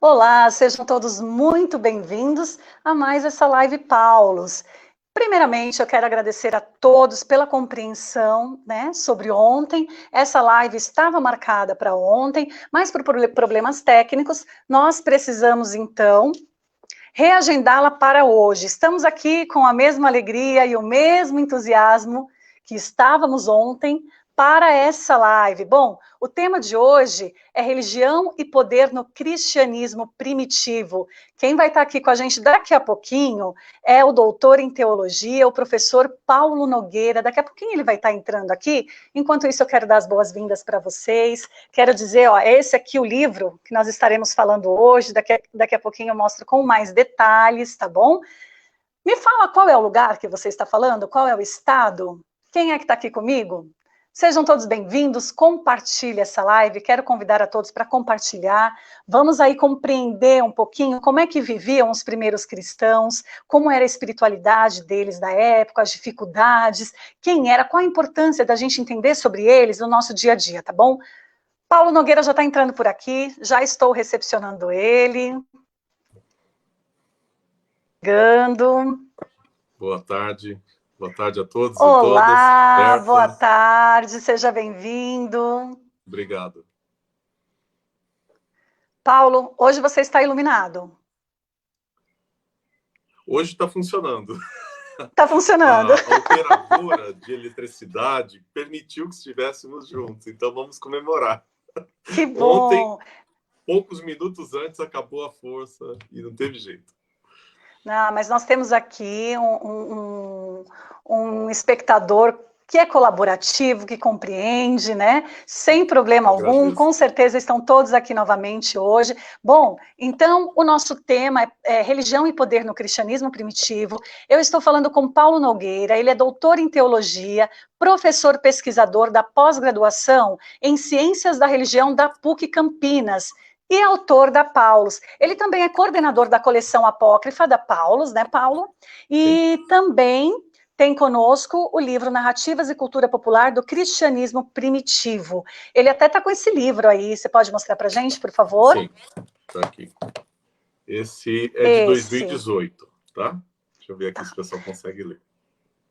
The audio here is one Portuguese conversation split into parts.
Olá, sejam todos muito bem-vindos a mais essa live Paulos. Primeiramente, eu quero agradecer a todos pela compreensão, né, sobre ontem. Essa live estava marcada para ontem, mas por problemas técnicos, nós precisamos então reagendá-la para hoje. Estamos aqui com a mesma alegria e o mesmo entusiasmo que estávamos ontem para essa live. Bom, o tema de hoje é religião e poder no cristianismo primitivo. Quem vai estar aqui com a gente daqui a pouquinho é o doutor em teologia, o professor Paulo Nogueira. Daqui a pouquinho ele vai estar entrando aqui. Enquanto isso, eu quero dar as boas-vindas para vocês. Quero dizer, ó, esse aqui é o livro que nós estaremos falando hoje. Daqui a pouquinho eu mostro com mais detalhes, tá bom? Me fala qual é o lugar que você está falando, qual é o estado? Quem é que está aqui comigo? Sejam todos bem-vindos, compartilhe essa live, quero convidar a todos para compartilhar, vamos aí compreender um pouquinho como é que viviam os primeiros cristãos, como era a espiritualidade deles da época, as dificuldades, quem era, qual a importância da gente entender sobre eles no nosso dia a dia, tá bom? Paulo Nogueira já está entrando por aqui, já estou recepcionando ele. Chegando. Boa tarde a todos e todas. Olá, Berta. boa tarde, seja bem-vindo. Obrigado. Paulo, hoje você está iluminado. Hoje está funcionando. Está funcionando. A operadora de eletricidade permitiu que estivéssemos juntos, então vamos comemorar. Que bom. Ontem, poucos minutos antes, acabou a força e não teve jeito. Não, mas nós temos aqui um espectador que é colaborativo, que compreende, né? Sem problema algum, com certeza estão todos aqui novamente hoje. Bom, então o nosso tema é religião e poder no cristianismo primitivo. Eu estou falando com Paulo Nogueira, ele é doutor em teologia, professor pesquisador da pós-graduação em ciências da religião da PUC Campinas, e autor da Paulus. Ele também é coordenador da coleção apócrifa da Paulus, né, Paulo? E sim, também tem conosco o livro Narrativas e Cultura Popular do Cristianismo Primitivo. Ele até está com esse livro aí, você pode mostrar para a gente, por favor? Sim, está aqui. Esse é de 2018, tá? Deixa eu ver aqui se o pessoal consegue ler.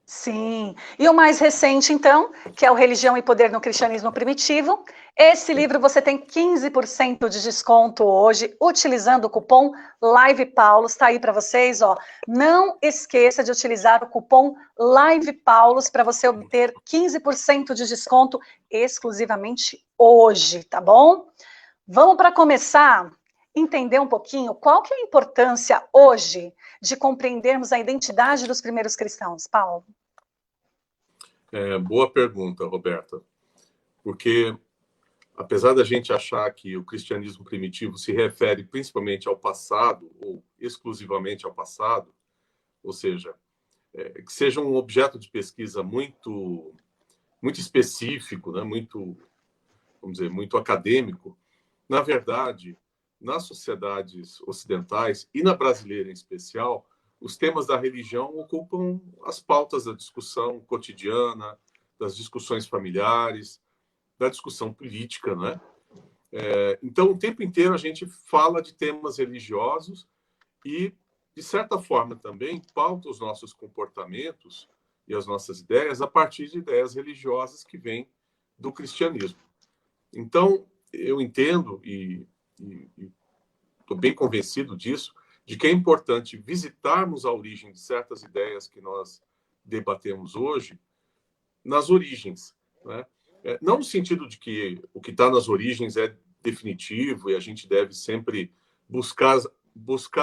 Sim, e o mais recente, então, que é o Religião e Poder no Cristianismo Primitivo. Esse livro você tem 15% de desconto hoje, utilizando o cupom LivePaulos, está aí para vocês, ó. Não esqueça de utilizar o cupom LivePaulos para você obter 15% de desconto exclusivamente hoje, tá bom? Vamos para começar, entender um pouquinho qual que é a importância hoje de compreendermos a identidade dos primeiros cristãos, Paulo. Boa pergunta, Roberta, porque apesar da gente achar que o cristianismo primitivo se refere principalmente ao passado, ou exclusivamente ao passado, ou seja, que seja um objeto de pesquisa muito específico, né? Vamos dizer, muito acadêmico, na verdade, nas sociedades ocidentais, e na brasileira em especial, os temas da religião ocupam as pautas da discussão cotidiana, das discussões familiares, da discussão política, né? Então, o tempo inteiro a gente fala de temas religiosos e, de certa forma, também pauta os nossos comportamentos e as nossas ideias a partir de ideias religiosas que vêm do cristianismo. Então, eu entendo e estou bem convencido disso, de que é importante visitarmos a origem de certas ideias que nós debatemos hoje, nas origens, né? Não no sentido de que o que está nas origens é definitivo e a gente deve sempre buscar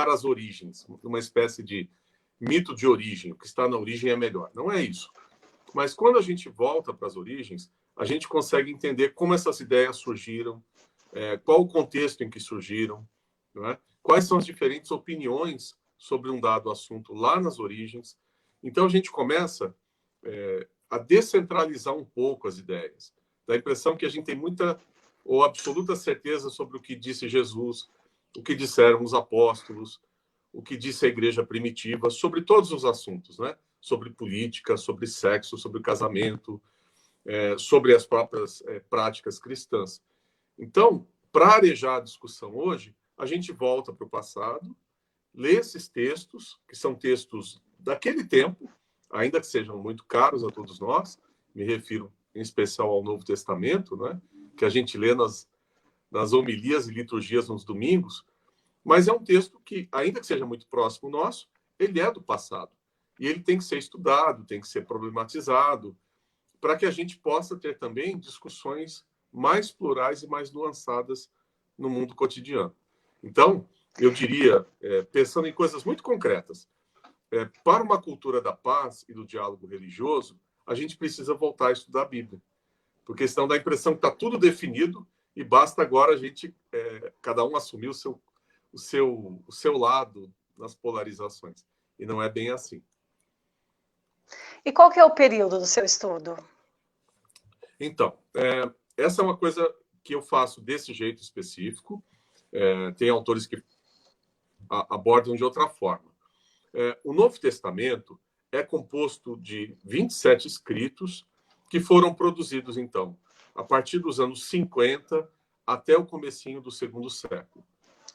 as origens, uma espécie de mito de origem, o que está na origem é melhor. Não é isso. Mas quando a gente volta para as origens, a gente consegue entender como essas ideias surgiram, qual o contexto em que surgiram, não é? Quais são as diferentes opiniões sobre um dado assunto lá nas origens. Então, a gente começa a descentralizar um pouco as ideias. Dá a impressão que a gente tem muita ou absoluta certeza sobre o que disse Jesus, o que disseram os apóstolos, o que disse a igreja primitiva, sobre todos os assuntos, né? Sobre política, sobre sexo, sobre casamento, sobre as próprias práticas cristãs. Então, para arejar a discussão hoje, a gente volta para o passado, lê esses textos, que são textos daquele tempo, ainda que sejam muito caros a todos nós, me refiro em especial ao Novo Testamento, né, que a gente lê nas homilias e liturgias nos domingos, mas é um texto que, ainda que seja muito próximo nosso, ele é do passado. E ele tem que ser estudado, tem que ser problematizado, para que a gente possa ter também discussões mais plurais e mais nuançadas no mundo cotidiano. Então, eu diria, pensando em coisas muito concretas, para uma cultura da paz e do diálogo religioso, a gente precisa voltar a estudar a Bíblia, porque senão dá a impressão que está tudo definido e basta agora a gente, cada um assumir o seu lado nas polarizações. E não é bem assim. E qual que é o período do seu estudo? Então, essa é uma coisa que eu faço desse jeito específico. Tem autores que abordam de outra forma. O Novo Testamento é composto de 27 escritos que foram produzidos, então, a partir dos anos 50 até o comecinho do segundo século.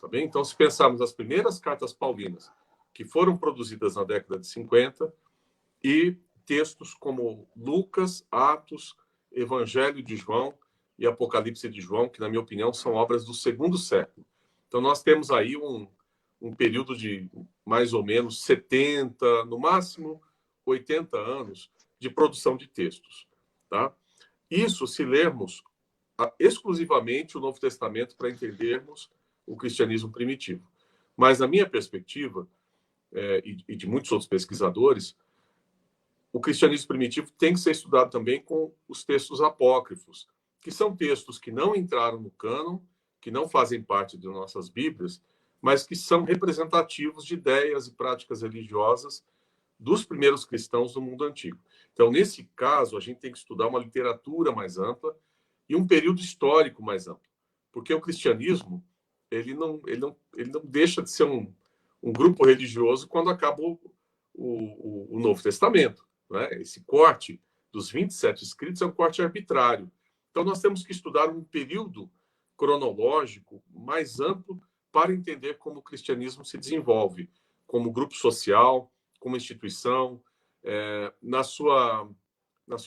Tá bem? Então, se pensarmos nas primeiras cartas paulinas, que foram produzidas na década de 50, e textos como Lucas, Atos, Evangelho de João e Apocalipse de João, que, na minha opinião, são obras do segundo século. Então, nós temos aí um período de mais ou menos 70, no máximo 80 anos de produção de textos. Tá? Isso se lermos exclusivamente o Novo Testamento para entendermos o cristianismo primitivo. Mas, na minha perspectiva, e de muitos outros pesquisadores, o cristianismo primitivo tem que ser estudado também com os textos apócrifos, que são textos que não entraram no cânon, que não fazem parte de nossas Bíblias, mas que são representativos de ideias e práticas religiosas dos primeiros cristãos do mundo antigo. Então, nesse caso, a gente tem que estudar uma literatura mais ampla e um período histórico mais amplo, porque o cristianismo ele não deixa de ser um grupo religioso quando acaba o Novo Testamento. Né? Esse corte dos 27 escritos é um corte arbitrário. Então, nós temos que estudar um período cronológico mais amplo para entender como o cristianismo se desenvolve como grupo social, como instituição, na sua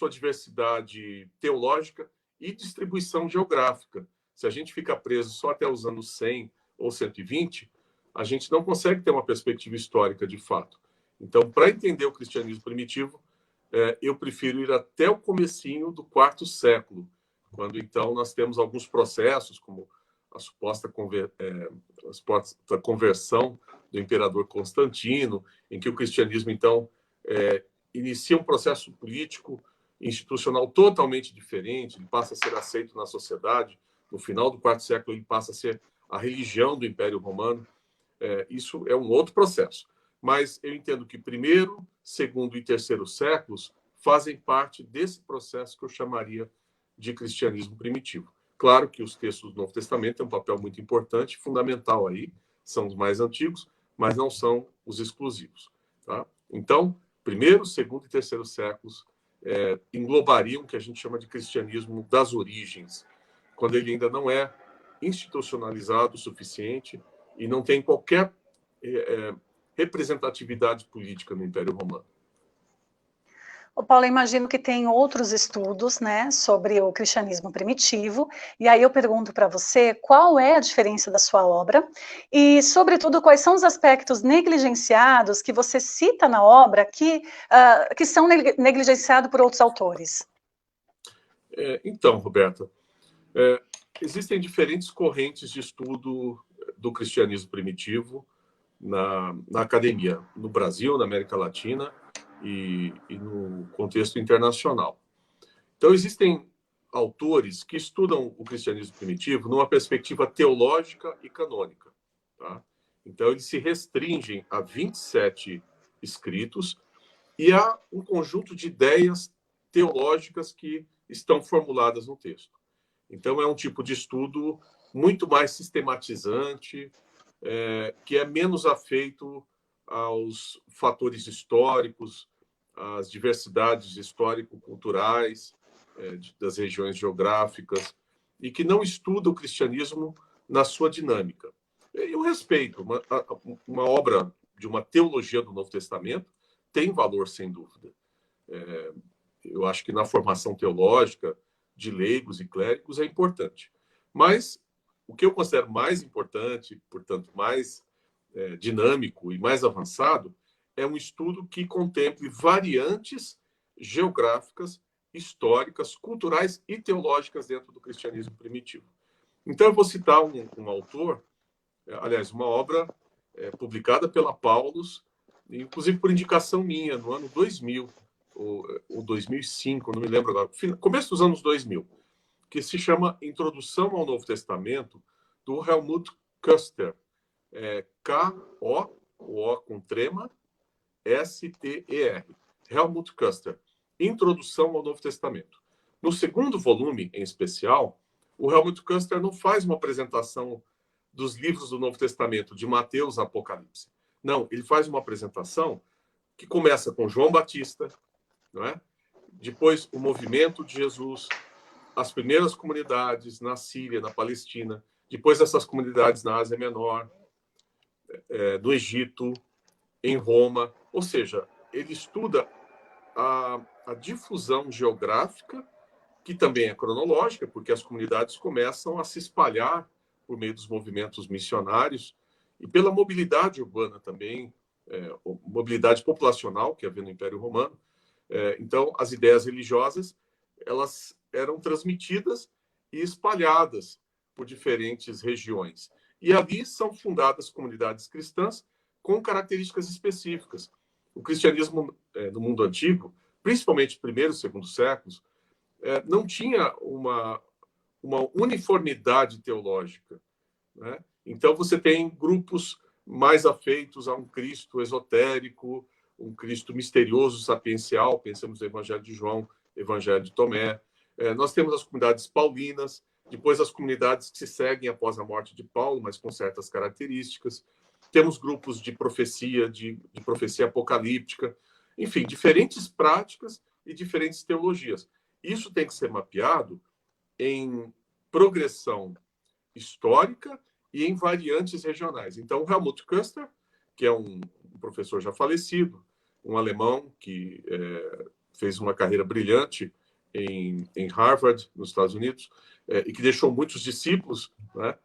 diversidade teológica e distribuição geográfica. Se a gente fica preso só até os anos 100 ou 120, a gente não consegue ter uma perspectiva histórica de fato. Então, para entender o cristianismo primitivo, eu prefiro ir até o comecinho do quarto século, quando, então, nós temos alguns processos, como a suposta conversão do imperador Constantino, em que o cristianismo, então, inicia um processo político institucional totalmente diferente, ele passa a ser aceito na sociedade. No final do quarto século, ele passa a ser a religião do Império Romano. Isso é um outro processo. Mas eu entendo que primeiro, segundo e terceiro séculos fazem parte desse processo que eu chamaria de cristianismo primitivo. Claro que os textos do Novo Testamento têm um papel muito importante, fundamental aí, são os mais antigos, mas não são os exclusivos. Tá? Então, primeiro, segundo e terceiro séculos englobariam o que a gente chama de cristianismo das origens, quando ele ainda não é institucionalizado o suficiente e não tem qualquer representatividade política no Império Romano. Paulo, eu imagino que tem outros estudos, né, sobre o cristianismo primitivo, e aí eu pergunto para você qual é a diferença da sua obra e, sobretudo, quais são os aspectos negligenciados que você cita na obra que são negligenciados por outros autores. Então, Roberta, existem diferentes correntes de estudo do cristianismo primitivo na academia, no Brasil, na América Latina, e no contexto internacional. Então, existem autores que estudam o cristianismo primitivo numa perspectiva teológica e canônica. Tá? Então, eles se restringem a 27 escritos e a um conjunto de ideias teológicas que estão formuladas no texto. Então, é um tipo de estudo muito mais sistematizante, que é menos afeito aos fatores históricos, às diversidades histórico-culturais das regiões geográficas, e que não estuda o cristianismo na sua dinâmica. Eu respeito. Uma obra de uma teologia do Novo Testamento tem valor, sem dúvida. Eu acho que na formação teológica de leigos e clérigos é importante. Mas o que eu considero mais importante, portanto, mais dinâmico e mais avançado, é um estudo que contemple variantes geográficas, históricas, culturais e teológicas dentro do cristianismo primitivo. Então, eu vou citar um autor, aliás, uma obra publicada pela Paulus, inclusive por indicação minha, no ano 2000, ou 2005, não me lembro agora, começo dos anos 2000, que se chama Introdução ao Novo Testamento, do Helmut Köster. K-O, O com trema, S-T-E-R. Helmut Köster. Introdução ao Novo Testamento. No segundo volume, em especial, o Helmut Köster não faz uma apresentação dos livros do Novo Testamento, de Mateus a Apocalipse. Não, ele faz uma apresentação que começa com João Batista, não é? Depois o movimento de Jesus, as primeiras comunidades na Síria, na Palestina, depois essas comunidades na Ásia Menor, no Egito, em Roma. Ou seja, ele estuda a difusão geográfica, que também é cronológica, porque as comunidades começam a se espalhar por meio dos movimentos missionários e pela mobilidade urbana também, mobilidade populacional que havia no Império Romano. Então, as ideias religiosas, elas eram transmitidas e espalhadas por diferentes regiões. E ali são fundadas comunidades cristãs com características específicas. O cristianismo no mundo antigo, principalmente primeiro e segundo séculos, não tinha uma uniformidade teológica, né? Então, você tem grupos mais afeitos a um Cristo esotérico, um Cristo misterioso, sapiencial. Pensamos no Evangelho de João, Evangelho de Tomé. Nós temos as comunidades paulinas, depois as comunidades que se seguem após a morte de Paulo, mas com certas características. Temos grupos de profecia, de profecia apocalíptica. Enfim, diferentes práticas e diferentes teologias. Isso tem que ser mapeado em progressão histórica e em variantes regionais. Então, o Helmut Köster, que é um professor já falecido, um alemão que fez uma carreira brilhante em Harvard, nos Estados Unidos, e que deixou muitos discípulos, né?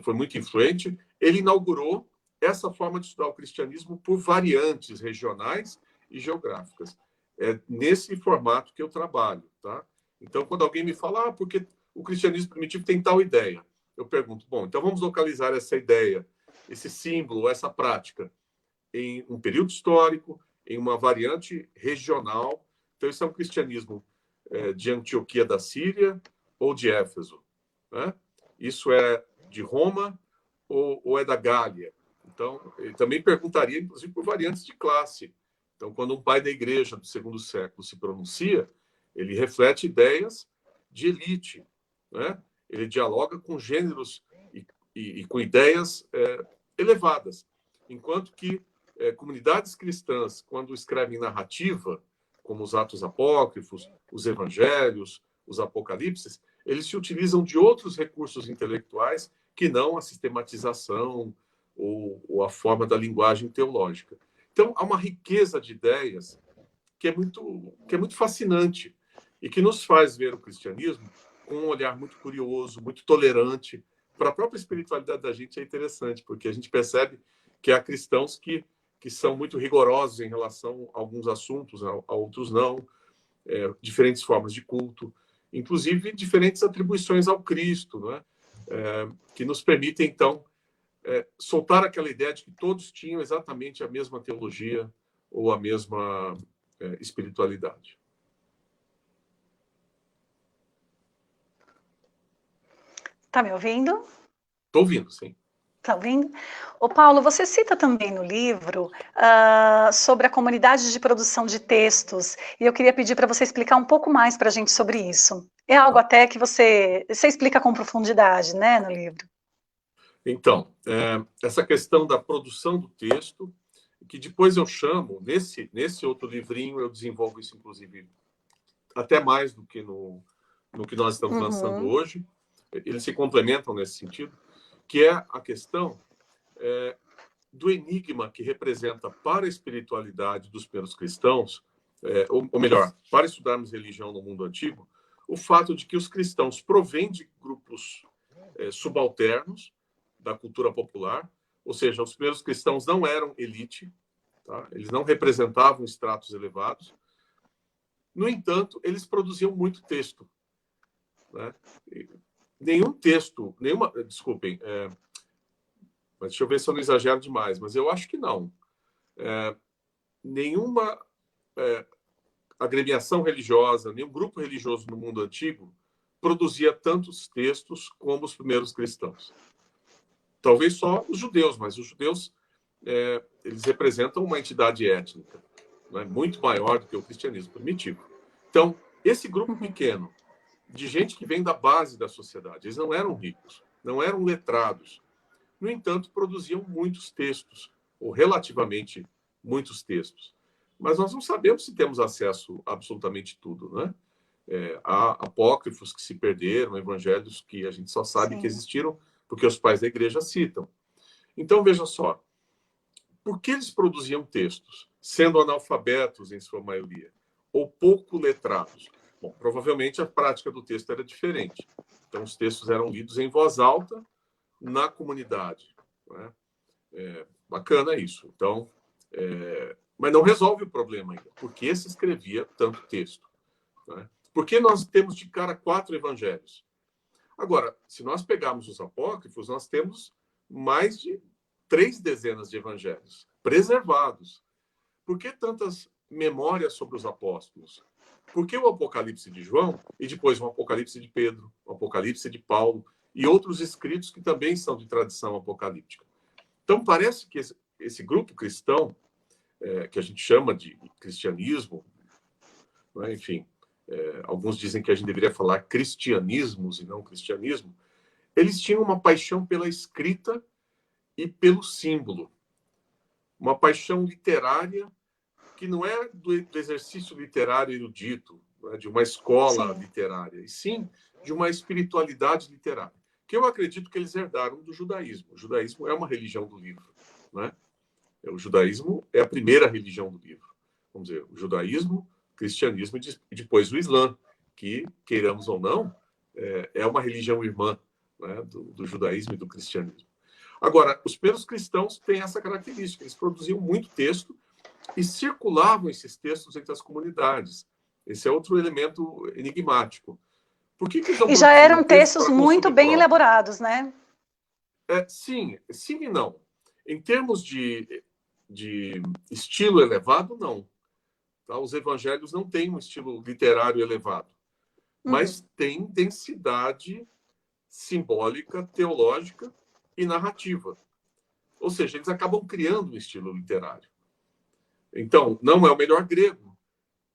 Foi muito influente. Ele inaugurou essa forma de estudar o cristianismo por variantes regionais e geográficas. É nesse formato que eu trabalho, tá? Então, quando alguém me fala, porque o cristianismo primitivo tem tal ideia, eu pergunto, bom, então vamos localizar essa ideia, esse símbolo, essa prática em um período histórico, em uma variante regional. Então, isso é um cristianismo de Antioquia da Síria ou de Éfeso, né? Isso é de Roma ou é da Gália? Então, ele também perguntaria, inclusive, por variantes de classe. Então, quando um pai da igreja do segundo século se pronuncia, ele reflete ideias de elite, né? Ele dialoga com gêneros e com ideias elevadas. Enquanto que comunidades cristãs, quando escrevem narrativa, como os Atos Apócrifos, os Evangelhos, os Apocalipses, eles se utilizam de outros recursos intelectuais que não a sistematização ou a forma da linguagem teológica. Então, há uma riqueza de ideias que é muito fascinante e que nos faz ver o cristianismo com um olhar muito curioso, muito tolerante. Para a própria espiritualidade da gente é interessante, porque a gente percebe que há cristãos que são muito rigorosos em relação a alguns assuntos, a outros não, diferentes formas de culto, inclusive diferentes atribuições ao Cristo, não é? Que nos permitem, então, soltar aquela ideia de que todos tinham exatamente a mesma teologia ou a mesma espiritualidade. Tá me ouvindo? Estou ouvindo, sim. Tá ouvindo? Ô Paulo, você cita também no livro sobre a comunidade de produção de textos, e eu queria pedir para você explicar um pouco mais para a gente sobre isso. É algo até que você explica com profundidade, né, no livro. Então, essa questão da produção do texto, que depois eu chamo, nesse outro livrinho, eu desenvolvo isso, inclusive, até mais do que no que nós estamos lançando hoje. Eles se complementam nesse sentido. que é a questão do enigma que representa para a espiritualidade dos primeiros cristãos, ou melhor, para estudarmos religião no mundo antigo, o fato de que os cristãos provêm de grupos subalternos da cultura popular, ou seja, os primeiros cristãos não eram elite, tá? Eles não representavam estratos elevados. No entanto, eles produziam muito texto, né? Nenhum texto, desculpem, mas deixa eu ver se eu não exagero demais, mas eu acho que não. Nenhuma agremiação religiosa, nenhum grupo religioso no mundo antigo produzia tantos textos como os primeiros cristãos. Talvez só os judeus, mas os judeus eles representam uma entidade étnica, né, muito maior do que o cristianismo primitivo. Então, esse grupo pequeno de gente que vem da base da sociedade, eles não eram ricos, não eram letrados. No entanto, produziam muitos textos, ou relativamente muitos textos. Mas nós não sabemos se temos acesso a absolutamente tudo, né? Há apócrifos que se perderam, evangelhos que a gente só sabe que existiram porque os pais da igreja citam. Então, veja só, por que eles produziam textos, sendo analfabetos em sua maioria, ou pouco letrados? Bom, provavelmente a prática do texto era diferente. Então, os textos eram lidos em voz alta na comunidade, né? Bacana isso. Então, mas não resolve o problema ainda. Por que se escrevia tanto texto, né? Por que nós temos de cara 4 evangelhos? Agora, se nós pegarmos os apócrifos, nós temos mais de 3 dezenas de evangelhos preservados. Por que tantas memórias sobre os apóstolos? Por que o Apocalipse de João e depois o Apocalipse de Pedro, o Apocalipse de Paulo e outros escritos que também são de tradição apocalíptica? Então, parece que esse grupo cristão, que a gente chama de cristianismo, né? Enfim, alguns dizem que a gente deveria falar cristianismos e não cristianismo, eles tinham uma paixão pela escrita e pelo símbolo, uma paixão literária que não é do exercício literário erudito, né, de uma escola literária, e sim de uma espiritualidade literária, que eu acredito que eles herdaram do judaísmo. O judaísmo é uma religião do livro, né? O judaísmo é a primeira religião do livro. Vamos dizer, o judaísmo, o cristianismo e depois o Islã, que, queiramos ou não, é uma religião irmã, né, do judaísmo e do cristianismo. Agora, os primeiros cristãos têm essa característica, eles produziam muito texto e circulavam esses textos entre as comunidades. Esse é outro elemento enigmático. Por que eles não e já eram texto textos muito bem elaborados, né? Sim e não. Em termos de estilo elevado, não. Tá? Os evangelhos não têm um estilo literário elevado, mas têm densidade simbólica, teológica e narrativa. Ou seja, eles acabam criando um estilo literário. Então, não é o melhor grego,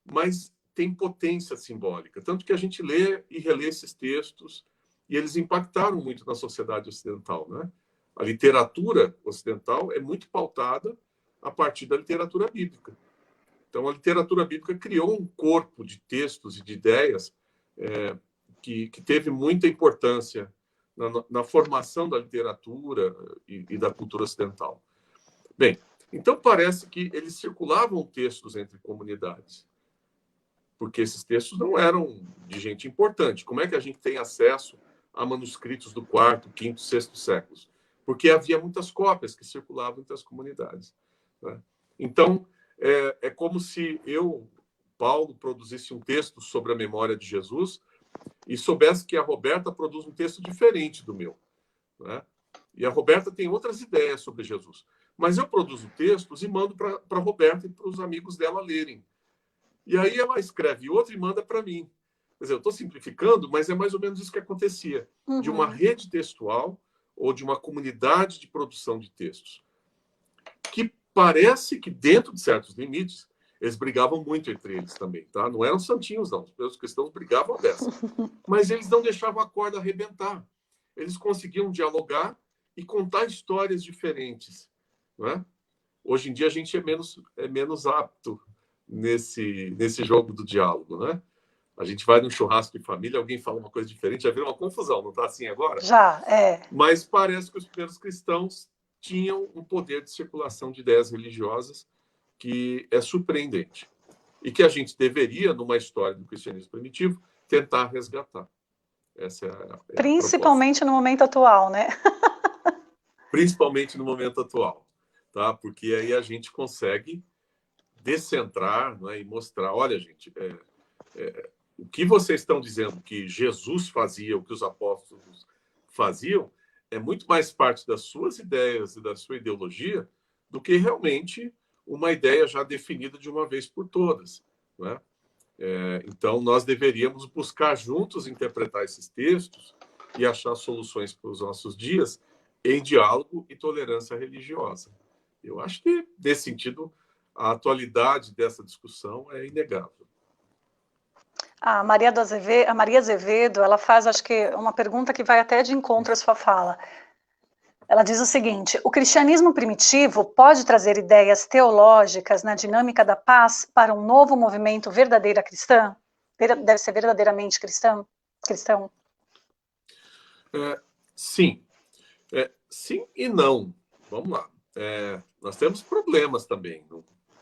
mas tem potência simbólica. Tanto que a gente lê e relê esses textos e eles impactaram muito na sociedade ocidental, né? A literatura ocidental é muito pautada a partir da literatura bíblica. Então, a literatura bíblica criou um corpo de textos e de ideias que teve muita importância na formação da literatura e da cultura ocidental. Bem, então parece que eles circulavam textos entre comunidades, porque esses textos não eram de gente importante. Como é que a gente tem acesso a manuscritos do 4º, 5º, 6º séculos? Porque havia muitas cópias que circulavam entre as comunidades, né? Então, é como se eu, Paulo, produzisse um texto sobre a memória de Jesus e soubesse que a Roberta produz um texto diferente do meu, né? E a Roberta tem outras ideias sobre Jesus. Mas eu produzo textos e mando para a Roberta e para os amigos dela lerem. E aí ela escreve outro e manda para mim. Quer dizer, eu estou simplificando, mas é mais ou menos isso que acontecia. De uma rede textual ou de uma comunidade de produção de textos, que parece que, dentro de certos limites, eles brigavam muito entre eles também, tá? Não eram santinhos, não. Os cristãos brigavam a beça. Mas eles não deixavam a corda arrebentar. Eles conseguiam dialogar e contar histórias diferentes, não é? Hoje em dia, a gente é menos apto nesse jogo do diálogo, né? A gente vai num churrasco de família, alguém fala uma coisa diferente, já vira uma confusão, não está assim agora? Já, é. Mas parece que os primeiros cristãos tinham um poder de circulação de ideias religiosas que é surpreendente. E que a gente deveria, numa história do cristianismo primitivo, tentar resgatar. Essa é a Principalmente no momento atual, né? Principalmente no momento atual, tá? Porque aí a gente consegue descentrar, né, e mostrar, olha, gente, o que vocês estão dizendo que Jesus fazia, o que os apóstolos faziam, é muito mais parte das suas ideias e da sua ideologia do que realmente uma ideia já definida de uma vez por todas, né? Então, nós deveríamos buscar juntos interpretar esses textos e achar soluções para os nossos dias em diálogo e tolerância religiosa. Eu acho que, nesse sentido, a atualidade dessa discussão é inegável. A Maria Azevedo, ela faz, acho que, uma pergunta que vai até de encontro à sua fala. Ela diz o seguinte: o cristianismo primitivo pode trazer ideias teológicas na dinâmica da paz para um novo movimento verdadeira cristã? Deve ser verdadeiramente cristão? Sim. Sim e não. Vamos lá. Nós temos problemas também,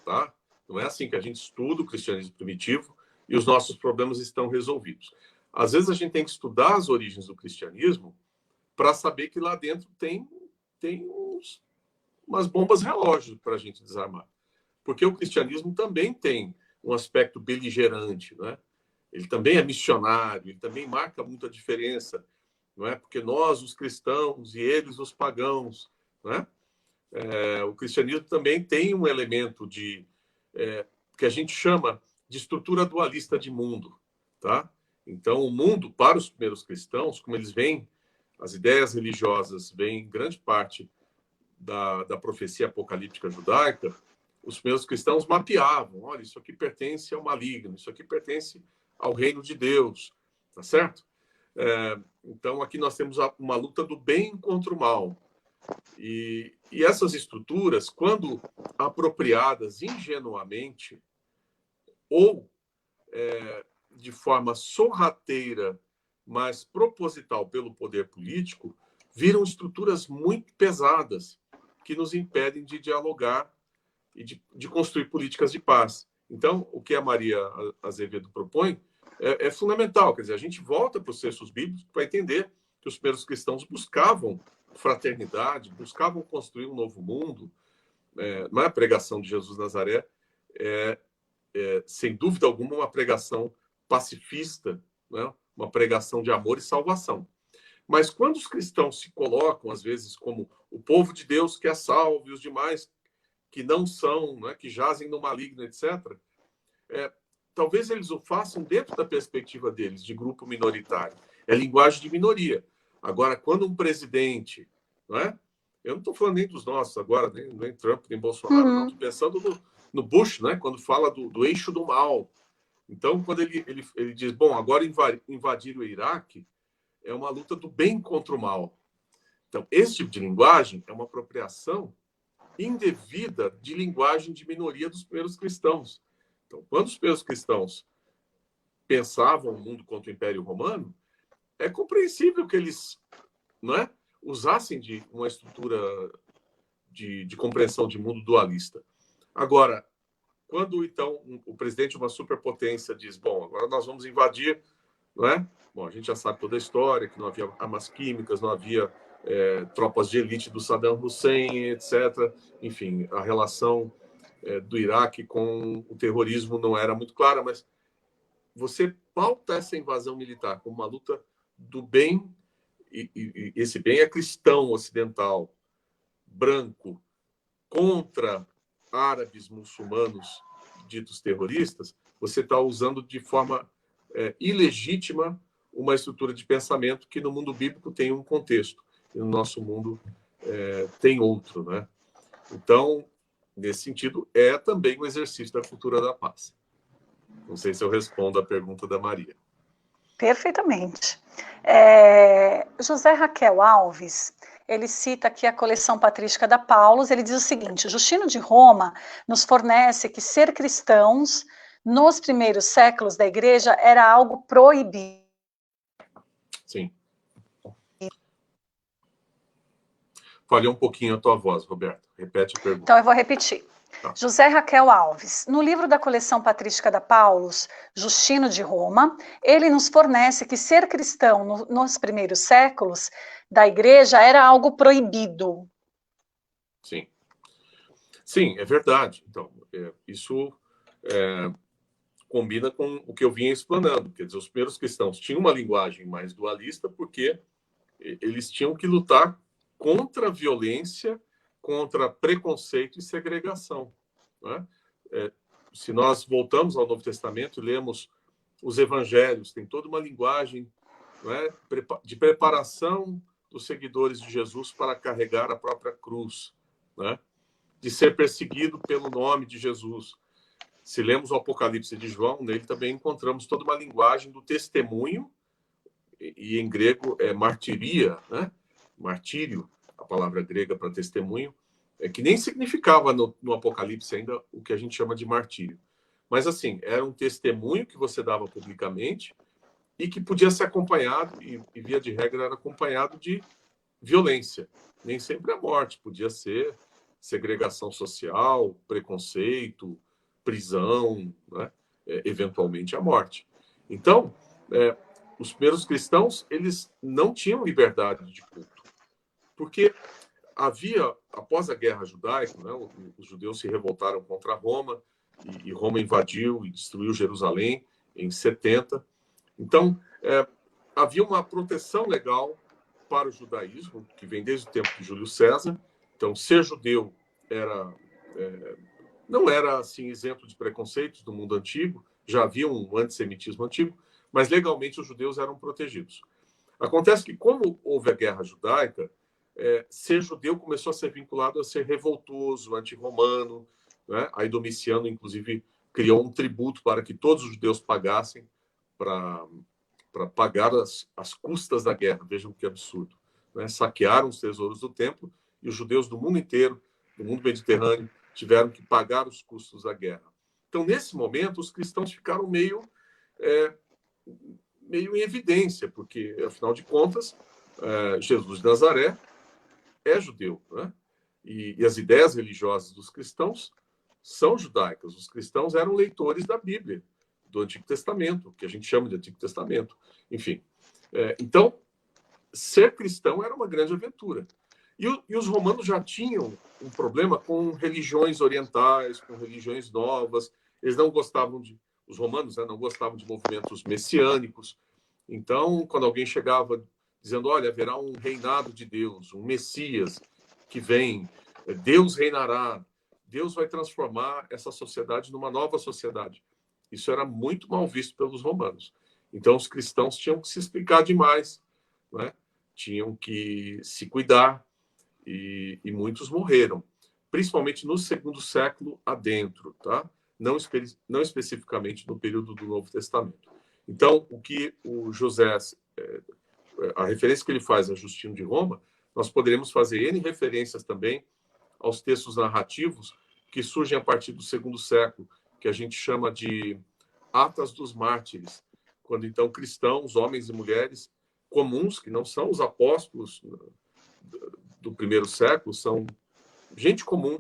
tá? Não é assim que a gente estuda o cristianismo primitivo e os nossos problemas estão resolvidos. Às vezes a gente tem que estudar as origens do cristianismo para saber que lá dentro tem umas bombas relógio para a gente desarmar. Porque o cristianismo também tem um aspecto beligerante, né? Ele também é missionário, ele também marca muita diferença, não é? Porque nós, os cristãos, e eles, os pagãos, não é? O cristianismo também tem um elemento que a gente chama de estrutura dualista de mundo, tá? Então, o mundo, para os primeiros cristãos, como eles veem, as ideias religiosas vêm em grande parte da profecia apocalíptica judaica, os primeiros cristãos mapeavam, olha, isso aqui pertence ao maligno, isso aqui pertence ao reino de Deus, tá certo? Então, aqui nós temos uma luta do bem contra o mal. E essas estruturas, quando apropriadas ingenuamente ou de forma sorrateira, mas proposital pelo poder político, viram estruturas muito pesadas que nos impedem de dialogar e de construir políticas de paz. Então, o que a Maria Azevedo propõe é fundamental. Quer dizer, a gente volta para os textos bíblicos para entender que os primeiros cristãos buscavam fraternidade, buscavam construir um novo mundo. Não é a pregação de Jesus Nazaré, sem dúvida alguma, uma pregação pacifista, né? Uma pregação de amor e salvação. Mas quando os cristãos se colocam, às vezes, como o povo de Deus que é salvo e os demais que não são, né, que jazem no maligno, etc., talvez eles o façam dentro da perspectiva deles, de grupo minoritário. É linguagem de minoria. Agora, quando um presidente, não é? Eu não estou falando nem dos nossos agora, nem Trump, nem Bolsonaro, não. Estou pensando no Bush, né? Quando fala do eixo do mal. Então, quando ele diz, bom, agora invadir o Iraque é uma luta do bem contra o mal. Então, esse tipo de linguagem é uma apropriação indevida de linguagem de minoria dos primeiros cristãos. Então, quando os primeiros cristãos pensavam o mundo contra o Império Romano, é compreensível que eles, não é, usassem de uma estrutura de compreensão de mundo dualista. Agora, quando então o presidente de uma superpotência diz, bom, agora nós vamos invadir, não é? Bom, a gente já sabe toda a história, que não havia armas químicas, não havia tropas de elite do Saddam Hussein, etc. Enfim, a relação do Iraque com o terrorismo não era muito clara, mas você pauta essa invasão militar como uma luta do bem, e esse bem é cristão, ocidental, branco, contra árabes muçulmanos ditos terroristas, você está usando de forma ilegítima uma estrutura de pensamento que no mundo bíblico tem um contexto e no nosso mundo tem outro, né? Então, nesse sentido, é também um exercício da cultura da paz. Não sei se eu respondo à pergunta da Maria. Perfeitamente. José Raquel Alves, ele cita aqui a coleção patrística da Paulus, ele diz o seguinte: Justino de Roma nos fornece que ser cristãos nos primeiros séculos da igreja era algo proibido. Sim. Falhou um pouquinho a tua voz, Roberto. Repete a pergunta. Então eu vou repetir. Tá. José Raquel Alves, no livro da coleção patrística da Paulus, Justino de Roma, ele nos fornece que ser cristão nos primeiros séculos da igreja era algo proibido. Sim. Sim, é verdade. Então, isso combina com o que eu vinha explanando. Quer dizer, os primeiros cristãos tinham uma linguagem mais dualista porque eles tinham que lutar contra a violência, contra preconceito e segregação. Né? Se nós voltamos ao Novo Testamento e lemos os evangelhos, tem toda uma linguagem, né, de preparação dos seguidores de Jesus para carregar a própria cruz, né? De ser perseguido pelo nome de Jesus. Se lemos o Apocalipse de João, nele também encontramos toda uma linguagem do testemunho, e em grego é martiria, né? Martírio, a palavra grega para testemunho, que nem significava no Apocalipse ainda o que a gente chama de martírio. Mas, assim, era um testemunho que você dava publicamente e que podia ser acompanhado, e via de regra era acompanhado de violência. Nem sempre a morte, podia ser segregação social, preconceito, prisão, né? Eventualmente a morte. Então, os primeiros cristãos, eles não tinham liberdade de culto, porque havia, após a guerra judaica, né, os judeus se revoltaram contra Roma, e Roma invadiu e destruiu Jerusalém em 70. Então, havia uma proteção legal para o judaísmo, que vem desde o tempo de Júlio César. Então, ser judeu não era assim isento de preconceitos do mundo antigo, já havia um antissemitismo antigo, mas legalmente os judeus eram protegidos. Acontece que, como houve a guerra judaica, ser judeu começou a ser vinculado a ser revoltoso, anti-romano, né? Aí Domiciano, inclusive, criou um tributo para que todos os judeus pagassem para pagar as custas da guerra. Vejam que absurdo. Né? Saquearam os tesouros do templo e os judeus do mundo inteiro, do mundo mediterrâneo, tiveram que pagar os custos da guerra. Então, nesse momento, os cristãos ficaram meio em evidência, porque, afinal de contas, Jesus de Nazaré é judeu, né? E as ideias religiosas dos cristãos são judaicas. Os cristãos eram leitores da Bíblia, do Antigo Testamento, que a gente chama de Antigo Testamento. Enfim, então, ser cristão era uma grande aventura. E os romanos já tinham um problema com religiões orientais, com religiões novas. Eles não gostavam os romanos, né, não gostavam de movimentos messiânicos. Então, quando alguém chegava dizendo, olha, haverá um reinado de Deus, um Messias que vem, Deus reinará, Deus vai transformar essa sociedade numa nova sociedade. Isso era muito mal visto pelos romanos. Então, os cristãos tinham que se explicar demais, né? Tinham que se cuidar, e muitos morreram, principalmente no segundo século adentro, tá? Não especificamente no período do Novo Testamento. Então, o que o José, a referência que ele faz a Justino de Roma, nós poderíamos fazer N referências também aos textos narrativos que surgem a partir do segundo século, que a gente chama de Atas dos Mártires, quando então cristãos, homens e mulheres comuns, que não são os apóstolos do primeiro século, são gente comum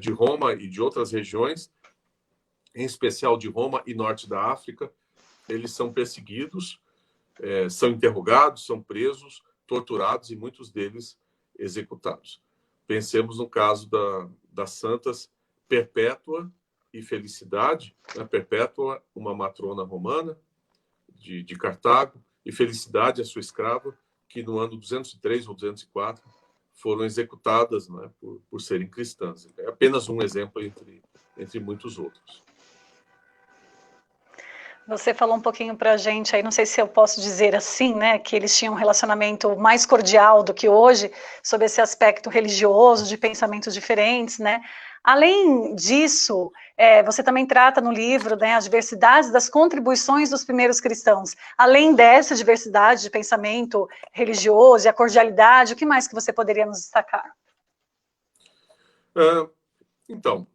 de Roma e de outras regiões, em especial de Roma e norte da África. Eles são perseguidos, são interrogados, são presos, torturados e muitos deles executados. Pensemos no caso das santas Perpétua e Felicidade. Né? Perpétua, uma matrona romana de Cartago, e Felicidade, a sua escrava, que no ano 203 ou 204 foram executadas, né, por serem cristãs. É apenas um exemplo entre muitos outros. Você falou um pouquinho para a gente aí, não sei se eu posso dizer assim, né, que eles tinham um relacionamento mais cordial do que hoje, sobre esse aspecto religioso, de pensamentos diferentes, né? Além disso, você também trata no livro, né, as diversidades das contribuições dos primeiros cristãos. Além dessa diversidade de pensamento religioso e a cordialidade, o que mais que você poderia nos destacar? Então,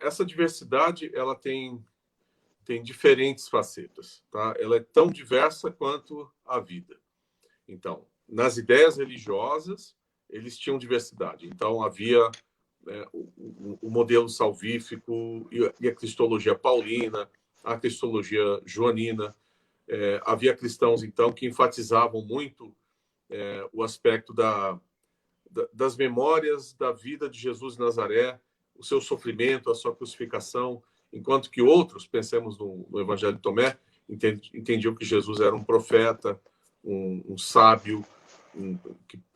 essa diversidade, ela tem tem diferentes facetas, tá? Ela é tão diversa quanto a vida. Então, nas ideias religiosas, eles tinham diversidade. Então, havia o modelo salvífico e a cristologia paulina, a cristologia joanina. Havia cristãos, então, que enfatizavam muito o aspecto das memórias da vida de Jesus de Nazaré, o seu sofrimento, a sua crucificação, enquanto que outros, pensemos no Evangelho de Tomé, entendiam que Jesus era um profeta, um sábio,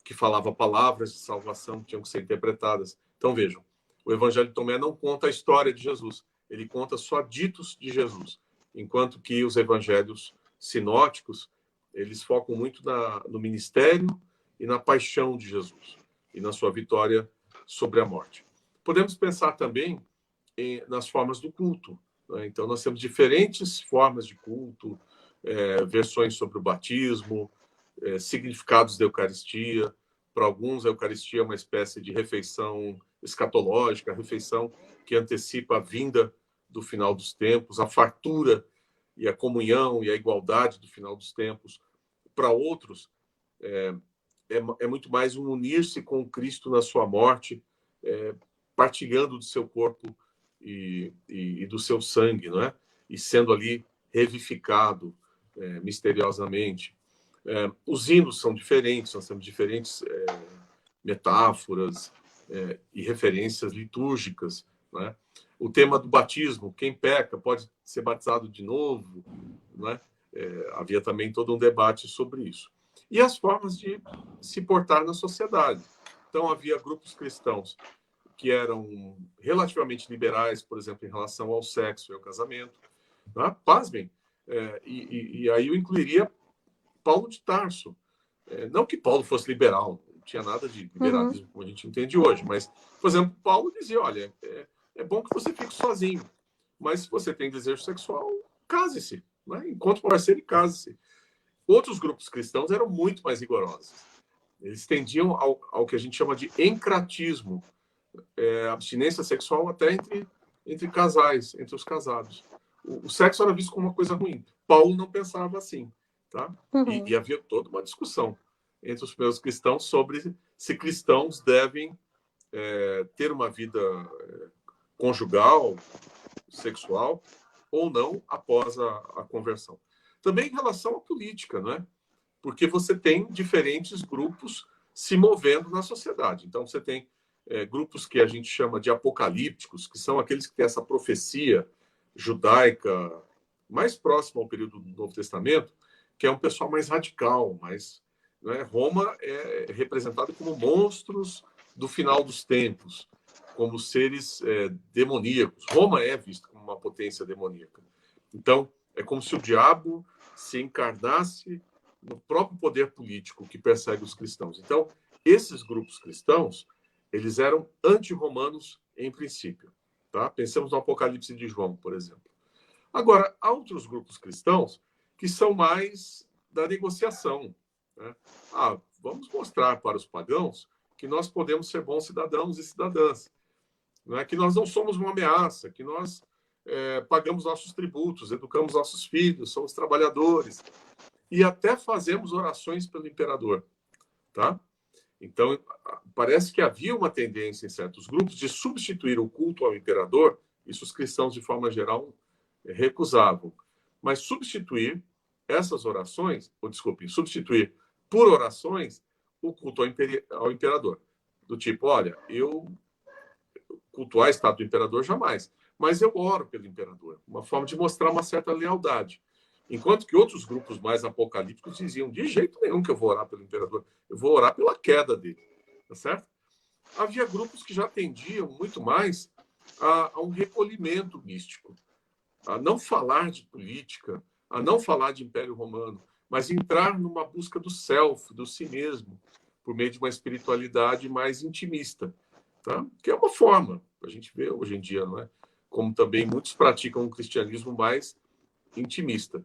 que falava palavras de salvação que tinham que ser interpretadas. Então, vejam, o Evangelho de Tomé não conta a história de Jesus, ele conta só ditos de Jesus, enquanto que os evangelhos sinóticos, eles focam muito no ministério e na paixão de Jesus, e na sua vitória sobre a morte. Podemos pensar também nas formas do culto, né? Então, nós temos diferentes formas de culto, versões sobre o batismo, significados da Eucaristia. Para alguns, a Eucaristia é uma espécie de refeição escatológica, a refeição que antecipa a vinda do final dos tempos, a fartura e a comunhão e a igualdade do final dos tempos. Para outros, é muito mais um unir-se com Cristo na sua morte, partilhando do seu corpo e do seu sangue, não é? E sendo ali revivificado misteriosamente. Os hinos são diferentes, nós temos diferentes metáforas e referências litúrgicas, não é? O tema do batismo, quem peca pode ser batizado de novo, não é? Havia também todo um debate sobre isso. E as formas de se portar na sociedade. Então, havia grupos cristãos que eram relativamente liberais, por exemplo, em relação ao sexo e ao casamento. Tá? Pasmem, e aí eu incluiria Paulo de Tarso. Não que Paulo fosse liberal, não tinha nada de liberalismo como a gente entende hoje, mas, por exemplo, Paulo dizia, olha, é bom que você fique sozinho, mas se você tem desejo sexual, case-se, né? Encontre um parceiro e case-se. Outros grupos cristãos eram muito mais rigorosos. Eles tendiam ao que a gente chama de encratismo, abstinência sexual até entre casais, entre os casados. O sexo era visto como uma coisa ruim. Paulo não pensava assim, tá? E havia toda uma discussão entre os primeiros cristãos sobre se cristãos devem ter uma vida conjugal, sexual, ou não após a conversão. Também em relação à política, não é? Porque você tem diferentes grupos se movendo na sociedade. Então, você tem grupos que a gente chama de apocalípticos, que são aqueles que têm essa profecia judaica mais próxima ao período do Novo Testamento, que é um pessoal mais radical, mais, né? Roma é representado como monstros do final dos tempos, como seres demoníacos. Roma é vista como uma potência demoníaca. Então, é como se o diabo se encarnasse no próprio poder político que persegue os cristãos. Então, esses grupos cristãos, eles eram anti-romanos em princípio. Tá? Pensemos no Apocalipse de João, por exemplo. Agora, há outros grupos cristãos que são mais da negociação, né? Vamos mostrar para os pagãos que nós podemos ser bons cidadãos e cidadãs, né? Que nós não somos uma ameaça, que nós pagamos nossos tributos, educamos nossos filhos, somos trabalhadores e até fazemos orações pelo imperador, tá? Então, parece que havia uma tendência em certos grupos de substituir o culto ao imperador, isso os cristãos, de forma geral, recusavam, mas substituir essas orações, substituir por orações o culto ao imperador. Do tipo, olha, eu cultuar a estátua do imperador jamais, mas eu oro pelo imperador, uma forma de mostrar uma certa lealdade. Enquanto que outros grupos mais apocalípticos diziam, de jeito nenhum que eu vou orar pelo imperador, eu vou orar pela queda dele, tá certo? Havia grupos que já tendiam muito mais a um recolhimento místico, a não falar de política, a não falar de Império Romano, mas entrar numa busca do self, do si mesmo, por meio de uma espiritualidade mais intimista, tá? Que é uma forma, a gente vê hoje em dia, não é? Como também muitos praticam um cristianismo mais intimista.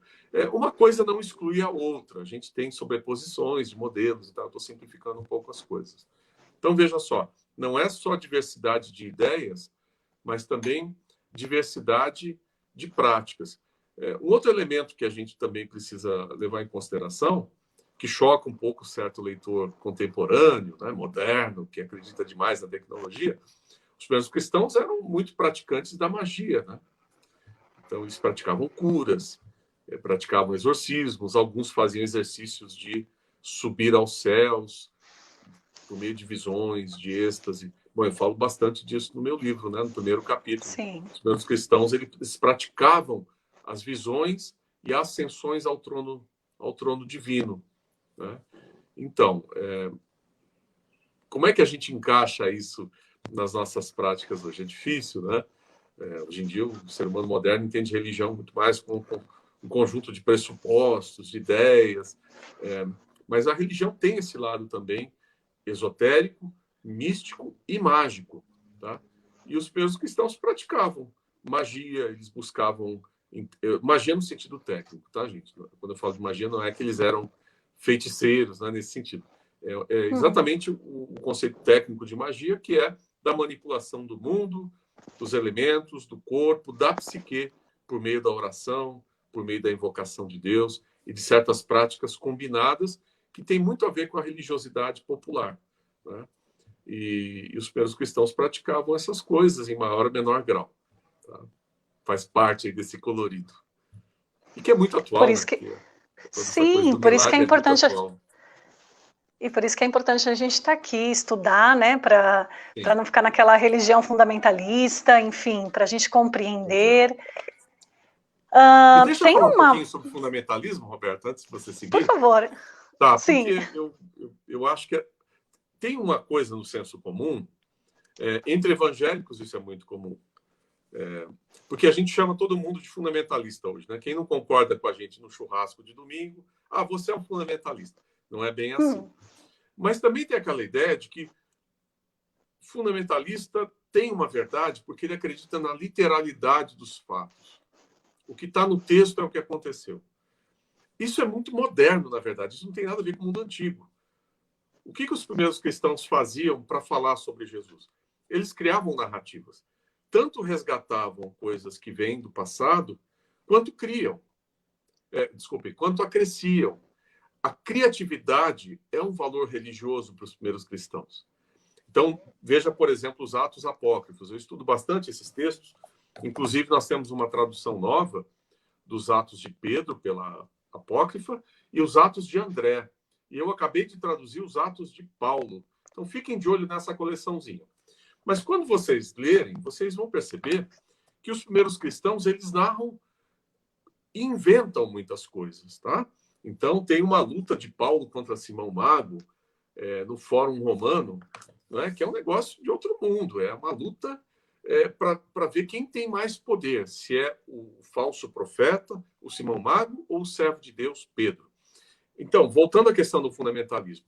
Uma coisa não exclui a outra. A gente tem sobreposições de modelos, tá? Estou simplificando um pouco as coisas. Então, veja só, não é só diversidade de ideias, mas também diversidade de práticas. Um outro elemento que a gente também precisa levar em consideração, que choca um pouco certo leitor contemporâneo, né, moderno, que acredita demais na tecnologia, os primeiros cristãos eram muito praticantes da magia, né? Então, eles praticavam curas, praticavam exorcismos, alguns faziam exercícios de subir aos céus por meio de visões, de êxtase. Bom, eu falo bastante disso no meu livro, né? No primeiro capítulo. Sim. Os primeiros cristãos, eles praticavam as visões e ascensões ao trono divino, né? Então, como é que a gente encaixa isso nas nossas práticas hoje? É difícil, né? Hoje em dia, o ser humano moderno entende religião muito mais como um conjunto de pressupostos, de ideias, mas a religião tem esse lado também esotérico, místico e mágico, tá? E os primeiros cristãos praticavam magia, eles buscavam magia no sentido técnico, tá, gente? Quando eu falo de magia, não é que eles eram feiticeiros, né, nesse sentido. É exatamente o conceito técnico de magia, que é da manipulação do mundo, dos elementos, do corpo, da psique, por meio da oração, por meio da invocação de Deus e de certas práticas combinadas que tem muito a ver com a religiosidade popular, né? E os primeiros cristãos praticavam essas coisas em maior ou menor grau, tá? Faz parte aí desse colorido. E que é muito atual, Por isso né? que... Toda essa coisa Sim, do por isso que é milagre é muito importante... atual. E por isso que é importante a gente estar aqui, estudar, né, para Sim. não ficar naquela religião fundamentalista, enfim, para a gente compreender. E deixa eu Tem falar um pouquinho uma... sobre fundamentalismo, Roberto, antes de você Por seguir. favor. Tá, Sim. porque eu acho que tem uma coisa no senso comum, entre evangélicos isso é muito comum, porque a gente chama todo mundo de fundamentalista hoje, né? Quem não concorda com a gente no churrasco de domingo, você é um fundamentalista. Não é bem assim. Mas também tem aquela ideia de que fundamentalista tem uma verdade porque ele acredita na literalidade dos fatos. O que está no texto é o que aconteceu. Isso é muito moderno, na verdade. Isso não tem nada a ver com o mundo antigo. O que os primeiros cristãos faziam para falar sobre Jesus? Eles criavam narrativas. Tanto resgatavam coisas que vêm do passado, quanto criam. Quanto acresciam. A criatividade é um valor religioso para os primeiros cristãos. Então, veja, por exemplo, os Atos Apócrifos. Eu estudo bastante esses textos. Inclusive, nós temos uma tradução nova dos Atos de Pedro pela Apócrifa e os Atos de André. E eu acabei de traduzir os Atos de Paulo. Então, fiquem de olho nessa coleçãozinha. Mas quando vocês lerem, vocês vão perceber que os primeiros cristãos, eles narram e inventam muitas coisas, tá? Então, tem uma luta de Paulo contra Simão Mago no Fórum Romano, né, que é um negócio de outro mundo. É uma luta para ver quem tem mais poder, se é o falso profeta, o Simão Mago, ou o servo de Deus, Pedro. Então, voltando à questão do fundamentalismo.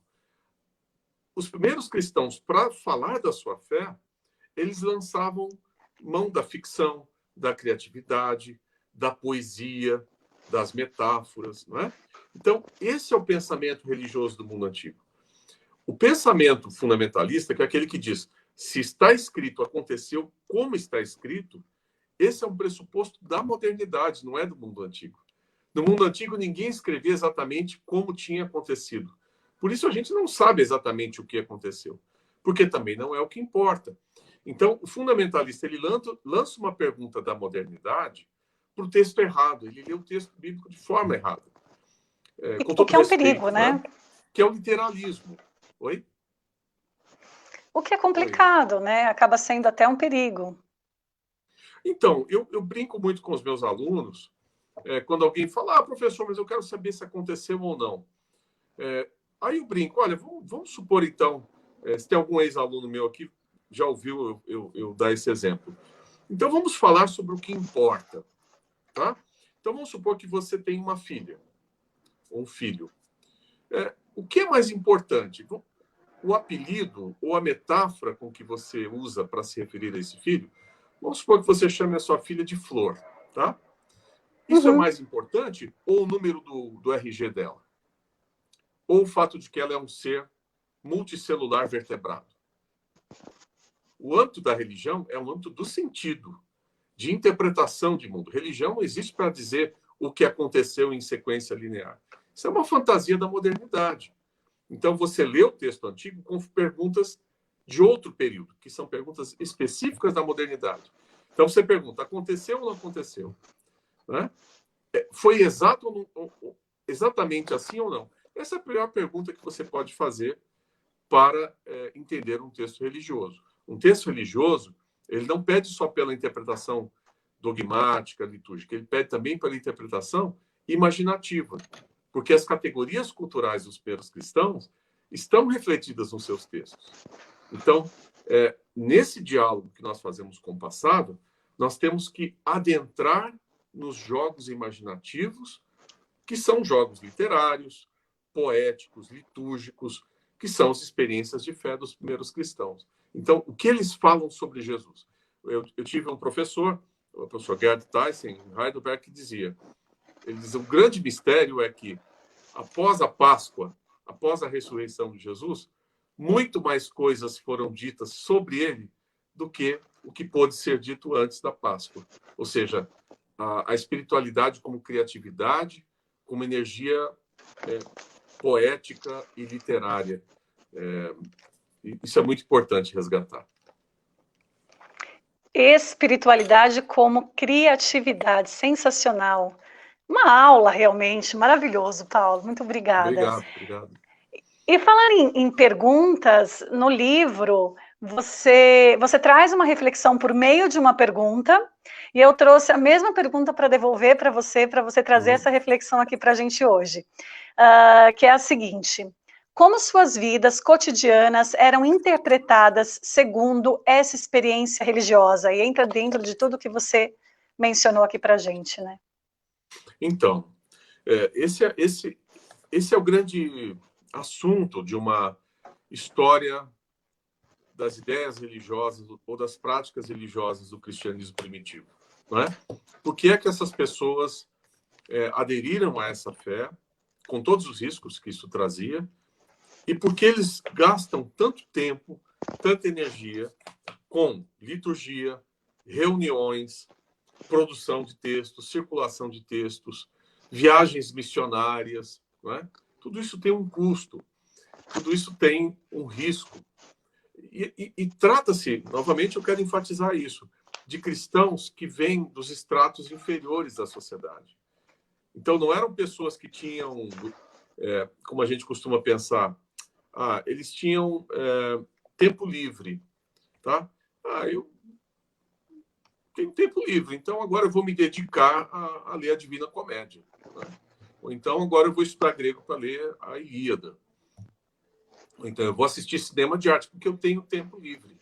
Os primeiros cristãos, para falar da sua fé, eles lançavam mão da ficção, da criatividade, da poesia, das metáforas, não é? Então, esse é o pensamento religioso do mundo antigo. O pensamento fundamentalista, que é aquele que diz, se está escrito, aconteceu como está escrito, esse é um pressuposto da modernidade, não é do mundo antigo. No mundo antigo, ninguém escrevia exatamente como tinha acontecido. Por isso, a gente não sabe exatamente o que aconteceu, porque também não é o que importa. Então, o fundamentalista, ele lança uma pergunta da modernidade para o texto errado. Ele lê o texto bíblico de forma errada. Com todo o que é um respeito, perigo, né? Que é o literalismo. Oi? O que é complicado, né? Acaba sendo até um perigo. Então, eu brinco muito com os meus alunos, quando alguém fala, professor, mas eu quero saber se aconteceu ou não. Aí eu brinco, olha, vamos supor então, se tem algum ex-aluno meu aqui, já ouviu eu dar esse exemplo. Então, vamos falar sobre o que importa, tá? Então, vamos supor que você tem uma filha, ou um filho. O que é mais importante? O apelido ou a metáfora com que você usa para se referir a esse filho? Vamos supor que você chame a sua filha de Flor, tá? Isso é mais importante ou o número do RG dela? Ou o fato de que ela é um ser multicelular vertebrado? O âmbito da religião é um âmbito do sentido, de interpretação de mundo. Religião existe para dizer o que aconteceu em sequência linear. Isso é uma fantasia da modernidade. Então, você lê o texto antigo com perguntas de outro período, que são perguntas específicas da modernidade. Então, você pergunta, aconteceu ou não aconteceu? Né? Foi exatamente assim ou não? Essa é a primeira pergunta que você pode fazer para entender um texto religioso. Um texto religioso, ele não pede só pela interpretação dogmática, litúrgica, ele pede também pela interpretação imaginativa, porque as categorias culturais dos primeiros cristãos estão refletidas nos seus textos. Então, nesse diálogo que nós fazemos com o passado, nós temos que adentrar nos jogos imaginativos, que são jogos literários, poéticos, litúrgicos, que são as experiências de fé dos primeiros cristãos. Então, o que eles falam sobre Jesus? Eu tive um professor, o professor Gerd Tyson, em Heidelberg, que dizia, ele diz, o grande mistério é que, após a Páscoa, após a ressurreição de Jesus, muito mais coisas foram ditas sobre ele do que o que pôde ser dito antes da Páscoa. Ou seja, a espiritualidade como criatividade, como energia poética e literária. Isso é muito importante resgatar. Espiritualidade como criatividade, sensacional. Uma aula realmente maravilhoso, Paulo. Muito obrigada. Obrigado. E falando em perguntas, no livro você traz uma reflexão por meio de uma pergunta, e eu trouxe a mesma pergunta para devolver para você trazer essa reflexão aqui para a gente hoje, que é a seguinte: como suas vidas cotidianas eram interpretadas segundo essa experiência religiosa? E entra dentro de tudo que você mencionou aqui para a gente, né? Então, esse é o grande assunto de uma história das ideias religiosas ou das práticas religiosas do cristianismo primitivo, não é? Por que é que essas pessoas aderiram a essa fé, com todos os riscos que isso trazia, e por que eles gastam tanto tempo, tanta energia com liturgia, reuniões, produção de textos, circulação de textos, viagens missionárias, não é? Tudo isso tem um custo, tudo isso tem um risco. E trata-se, novamente eu quero enfatizar isso, de cristãos que vêm dos estratos inferiores da sociedade. Então, não eram pessoas que tinham, como a gente costuma pensar, eles tinham tempo livre. Tá? Eu tenho tempo livre, então agora eu vou me dedicar a ler a Divina Comédia. Né? Ou então agora eu vou estudar grego para ler a Ilíada. Ou então eu vou assistir cinema de arte porque eu tenho tempo livre.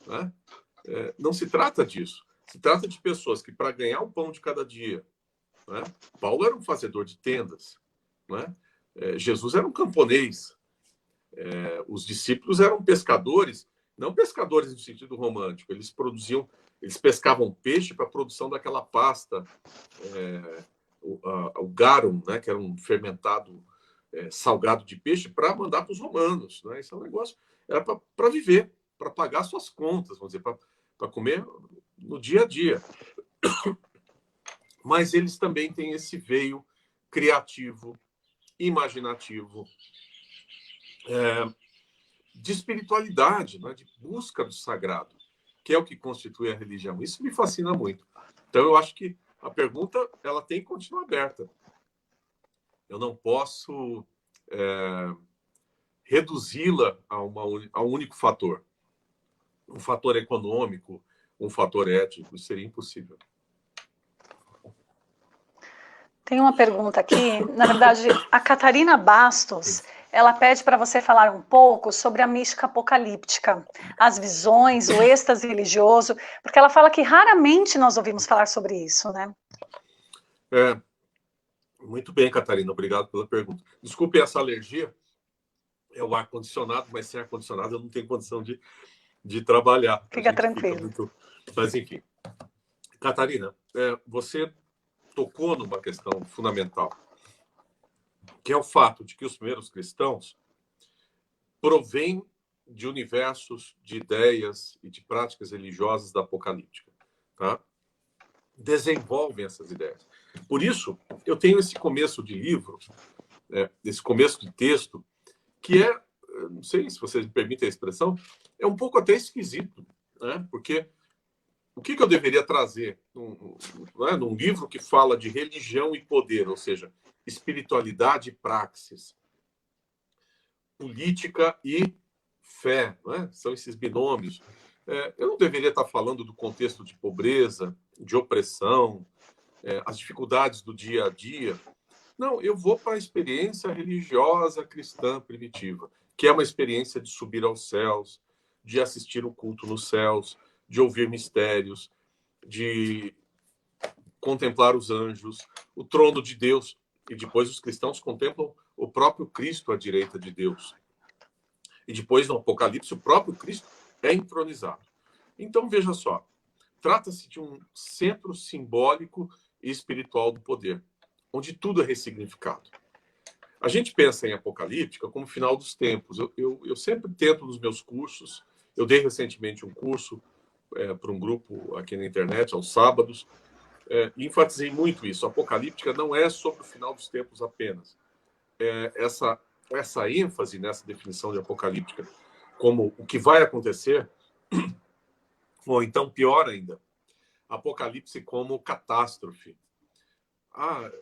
Né? Não se trata disso. Se trata de pessoas que, para ganhar o pão de cada dia, né? Paulo era um fazedor de tendas, né? Jesus era um camponês, os discípulos eram pescadores, não pescadores no sentido romântico, eles pescavam peixe para a produção daquela pasta, o garum, né? Que era um fermentado salgado de peixe, para mandar para os romanos. Né? Esse é um negócio, era para viver, para pagar suas contas, vamos dizer, para comer no dia a dia. Mas eles também têm esse veio criativo, imaginativo, de espiritualidade, né? De busca do sagrado, que é o que constitui a religião. Isso me fascina muito. Então, eu acho que a pergunta ela tem que continuar aberta. Eu não posso reduzi-la a um único fator. Um fator econômico, um fator ético, isso seria impossível. Tem uma pergunta aqui, na verdade, a Catarina Bastos, ela pede para você falar um pouco sobre a mística apocalíptica, as visões, o êxtase religioso, porque ela fala que raramente nós ouvimos falar sobre isso, né? Muito bem, Catarina, obrigado pela pergunta. Desculpe essa alergia, é o ar-condicionado, mas sem ar-condicionado eu não tenho condição de trabalhar. Fica tranquilo. Mas, enfim. Catarina, você tocou numa questão fundamental, que é o fato de que os primeiros cristãos provêm de universos de ideias e de práticas religiosas da apocalíptica. Tá? Desenvolvem essas ideias. Por isso, eu tenho esse começo de livro, esse começo de texto, que é, não sei se vocês me permitem a expressão, é um pouco até esquisito, né? Porque o que eu deveria trazer num livro que fala de religião e poder, ou seja, espiritualidade e praxis, política e fé, né? São esses binômios. Eu não deveria estar falando do contexto de pobreza, de opressão, as dificuldades do dia a dia. Não, eu vou para a experiência religiosa cristã primitiva, que é uma experiência de subir aos céus, de assistir o culto nos céus, de ouvir mistérios, de contemplar os anjos, o trono de Deus. E depois os cristãos contemplam o próprio Cristo à direita de Deus. E depois, no Apocalipse, o próprio Cristo é entronizado. Então, veja só, trata-se de um centro simbólico e espiritual do poder, onde tudo é ressignificado. A gente pensa em Apocalíptica como final dos tempos. Eu sempre tento nos meus cursos, eu dei recentemente um curso para um grupo aqui na internet, aos sábados, e enfatizei muito isso. A Apocalíptica não é sobre o final dos tempos apenas. Essa ênfase nessa definição de apocalíptica como o que vai acontecer, ou então, pior ainda, Apocalipse como catástrofe.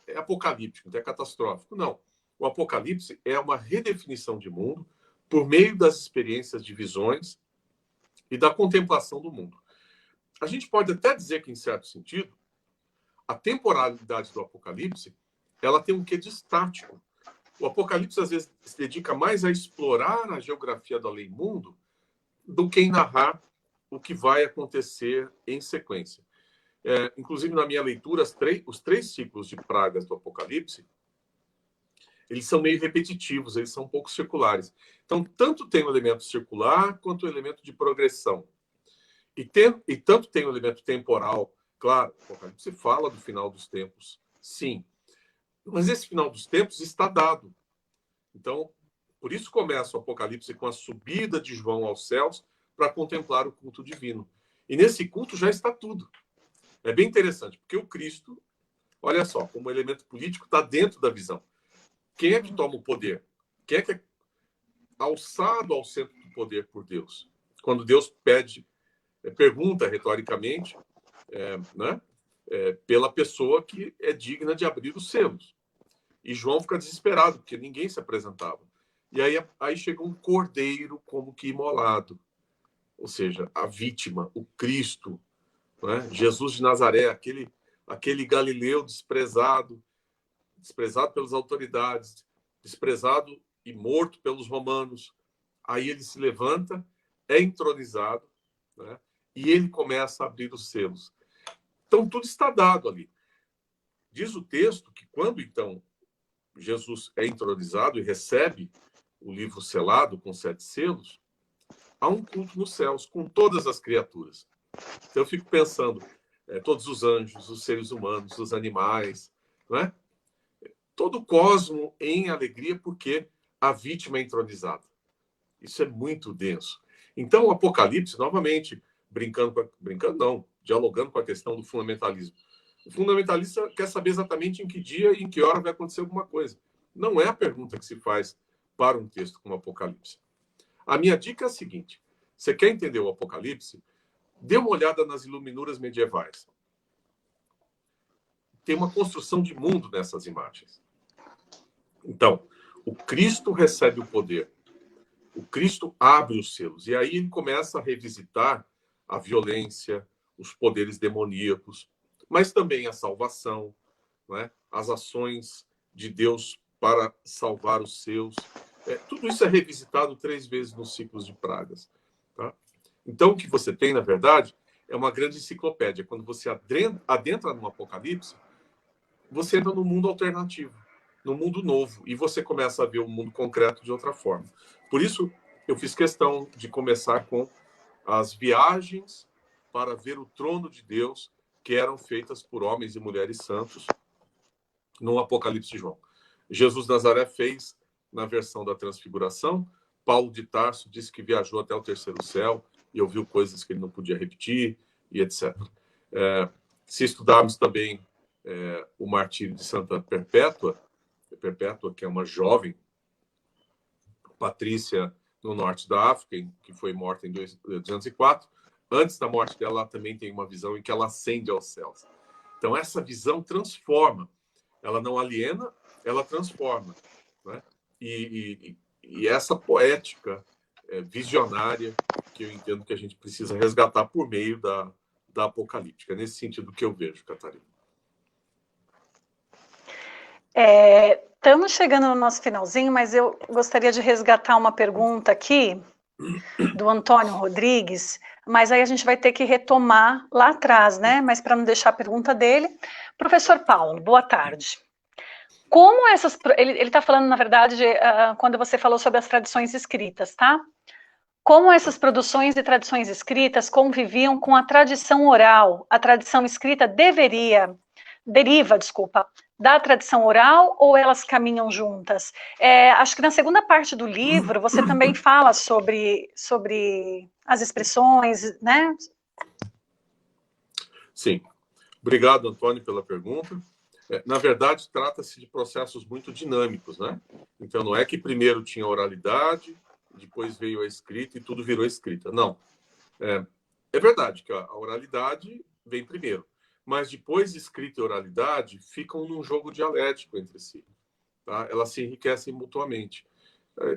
É apocalíptico, não é catastrófico. Não. O Apocalipse é uma redefinição de mundo por meio das experiências de visões e da contemplação do mundo. A gente pode até dizer que, em certo sentido, a temporalidade do Apocalipse ela tem um quê de estático. O Apocalipse, às vezes, se dedica mais a explorar a geografia do além-mundo do que em narrar o que vai acontecer em sequência. Inclusive, na minha leitura, os 3 ciclos de pragas do Apocalipse, eles são meio repetitivos, eles são um pouco circulares. Então, tanto tem o elemento circular, quanto o elemento de progressão. E tanto tem o elemento temporal. Claro, o Apocalipse fala do final dos tempos, sim. Mas esse final dos tempos está dado. Então, por isso começa o Apocalipse com a subida de João aos céus para contemplar o culto divino. E nesse culto já está tudo. É bem interessante, porque o Cristo, olha só, como elemento político, está dentro da visão. Quem é que toma o poder? Quem é que é alçado ao centro do poder por Deus? Quando Deus pergunta retoricamente, né, pela pessoa que é digna de abrir os selos. E João fica desesperado, porque ninguém se apresentava. E aí chega um cordeiro como que imolado. Ou seja, a vítima, o Cristo, né? Jesus de Nazaré, aquele galileu desprezado pelas autoridades, desprezado e morto pelos romanos. Aí ele se levanta, é entronizado, né? E ele começa a abrir os selos. Então, tudo está dado ali. Diz o texto que quando, então, Jesus é entronizado e recebe o livro selado com 7 selos, há um culto nos céus com todas as criaturas. Então, eu fico pensando, todos os anjos, os seres humanos, os animais, não é? Todo o cosmo em alegria porque a vítima é entronizada. Isso é muito denso. Então, o Apocalipse, novamente, dialogando com a questão do fundamentalismo. O fundamentalista quer saber exatamente em que dia e em que hora vai acontecer alguma coisa. Não é a pergunta que se faz para um texto como o Apocalipse. A minha dica é a seguinte: você quer entender o Apocalipse? Dê uma olhada nas iluminuras medievais. Tem uma construção de mundo nessas imagens. Então, o Cristo recebe o poder. O Cristo abre os selos. E aí ele começa a revisitar a violência, os poderes demoníacos, mas também a salvação, não é? As ações de Deus para salvar os seus. Tudo isso é revisitado 3 vezes nos ciclos de pragas. Tá? Então, o que você tem, na verdade, é uma grande enciclopédia. Quando você adentra no Apocalipse, você entra num mundo alternativo, num mundo novo, e você começa a ver o mundo concreto de outra forma. Por isso, eu fiz questão de começar com as viagens para ver o trono de Deus, que eram feitas por homens e mulheres santos no Apocalipse de João. Jesus Nazaré fez na versão da Transfiguração. Paulo de Tarso disse que viajou até o 3º céu e ouviu coisas que ele não podia repetir, e etc. Se estudarmos também o martírio de Santa Perpétua, que é uma jovem patrícia no norte da África, que foi morta em 204. Antes da morte dela, ela também tem uma visão em que ela ascende aos céus. Então, essa visão transforma. Ela não aliena, ela transforma. Né? E essa poética visionária que eu entendo que a gente precisa resgatar por meio da apocalíptica. Nesse sentido que eu vejo, Catarina. Estamos chegando no nosso finalzinho, mas eu gostaria de resgatar uma pergunta aqui do Antônio Rodrigues, mas aí a gente vai ter que retomar lá atrás, né? Mas para não deixar a pergunta dele. Professor Paulo, boa tarde. Como essas... Ele está falando, na verdade, quando você falou sobre as tradições escritas, tá? Como essas produções e tradições escritas conviviam com a tradição oral? A tradição escrita deriva, da tradição oral ou elas caminham juntas? Acho que na segunda parte do livro você também fala sobre as expressões, né? Sim. Obrigado, Antônio, pela pergunta. Na verdade, trata-se de processos muito dinâmicos, né? Então, não é que primeiro tinha oralidade, depois veio a escrita e tudo virou escrita. Não. É verdade que a oralidade vem primeiro, mas depois escrita e oralidade ficam num jogo dialético entre si. Tá? Elas se enriquecem mutuamente.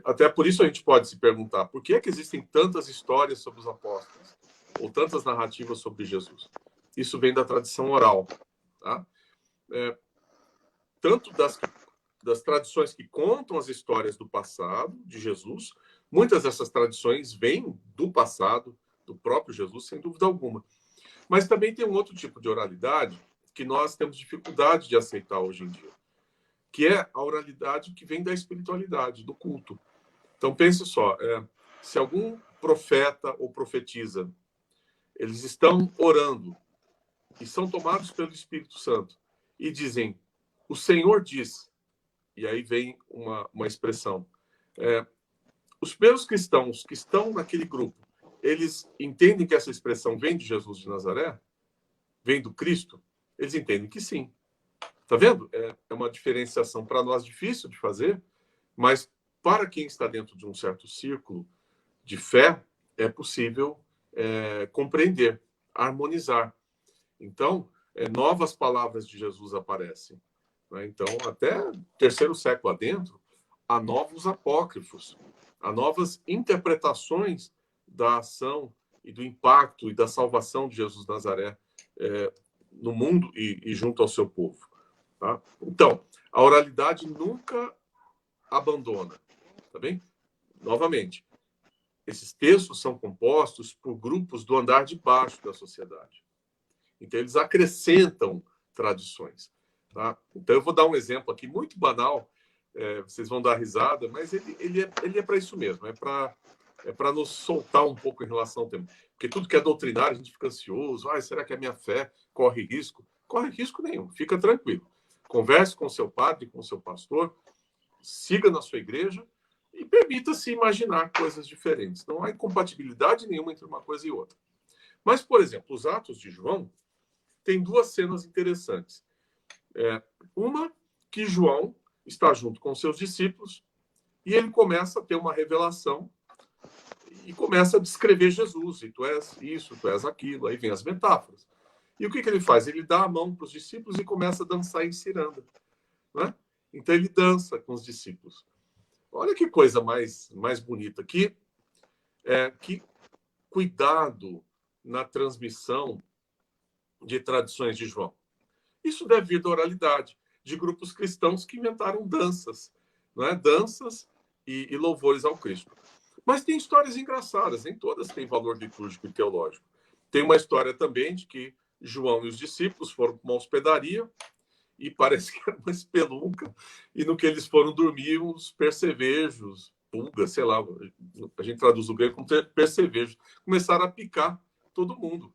Até por isso a gente pode se perguntar por que é que existem tantas histórias sobre os apóstolos ou tantas narrativas sobre Jesus. Isso vem da tradição oral. Tá? Tanto das tradições que contam as histórias do passado de Jesus, muitas dessas tradições vêm do passado do próprio Jesus, sem dúvida alguma. Mas também tem um outro tipo de oralidade que nós temos dificuldade de aceitar hoje em dia, que é a oralidade que vem da espiritualidade, do culto. Então, pense só, se algum profeta ou profetisa, eles estão orando e são tomados pelo Espírito Santo e dizem, o Senhor diz, e aí vem uma expressão, os primeiros cristãos que estão naquele grupo, eles entendem que essa expressão vem de Jesus de Nazaré? Vem do Cristo? Eles entendem que sim. Tá vendo? É uma diferenciação para nós difícil de fazer, mas para quem está dentro de um certo círculo de fé, é possível compreender, harmonizar. Então, novas palavras de Jesus aparecem. Né? Então, até terceiro século adentro, há novos apócrifos, há novas interpretações da ação e do impacto e da salvação de Jesus de Nazaré no mundo e junto ao seu povo. Tá? Então, a oralidade nunca abandona. Tá bem? Novamente, esses textos são compostos por grupos do andar de baixo da sociedade. Então, eles acrescentam tradições. Tá? Então, eu vou dar um exemplo aqui muito banal, vocês vão dar risada, mas ele é para isso mesmo, é para nos soltar um pouco em relação ao tema. Porque tudo que é doutrinário, a gente fica ansioso. Será que a minha fé corre risco? Corre risco nenhum, fica tranquilo. Converse com o seu padre, com o seu pastor, siga na sua igreja e permita-se imaginar coisas diferentes. Não há incompatibilidade nenhuma entre uma coisa e outra. Mas, por exemplo, os Atos de João têm duas cenas interessantes. Uma, que João está junto com seus discípulos e ele começa a ter uma revelação e começa a descrever Jesus. E tu és isso, tu és aquilo. Aí vem as metáforas. E o que ele faz? Ele dá a mão para os discípulos e começa a dançar em ciranda. Né? Então ele dança com os discípulos. Olha que coisa mais bonita. Que cuidado na transmissão de tradições de João. Isso deve vir da oralidade, de grupos cristãos que inventaram danças, né? Danças e louvores ao Cristo. Mas tem histórias engraçadas, nem todas têm valor litúrgico e teológico. Tem uma história também de que João e os discípulos foram para uma hospedaria e parece que era uma espelunca, e no que eles foram dormir, uns percevejos, pulgas, sei lá, a gente traduz o grego como percevejos, começaram a picar todo mundo.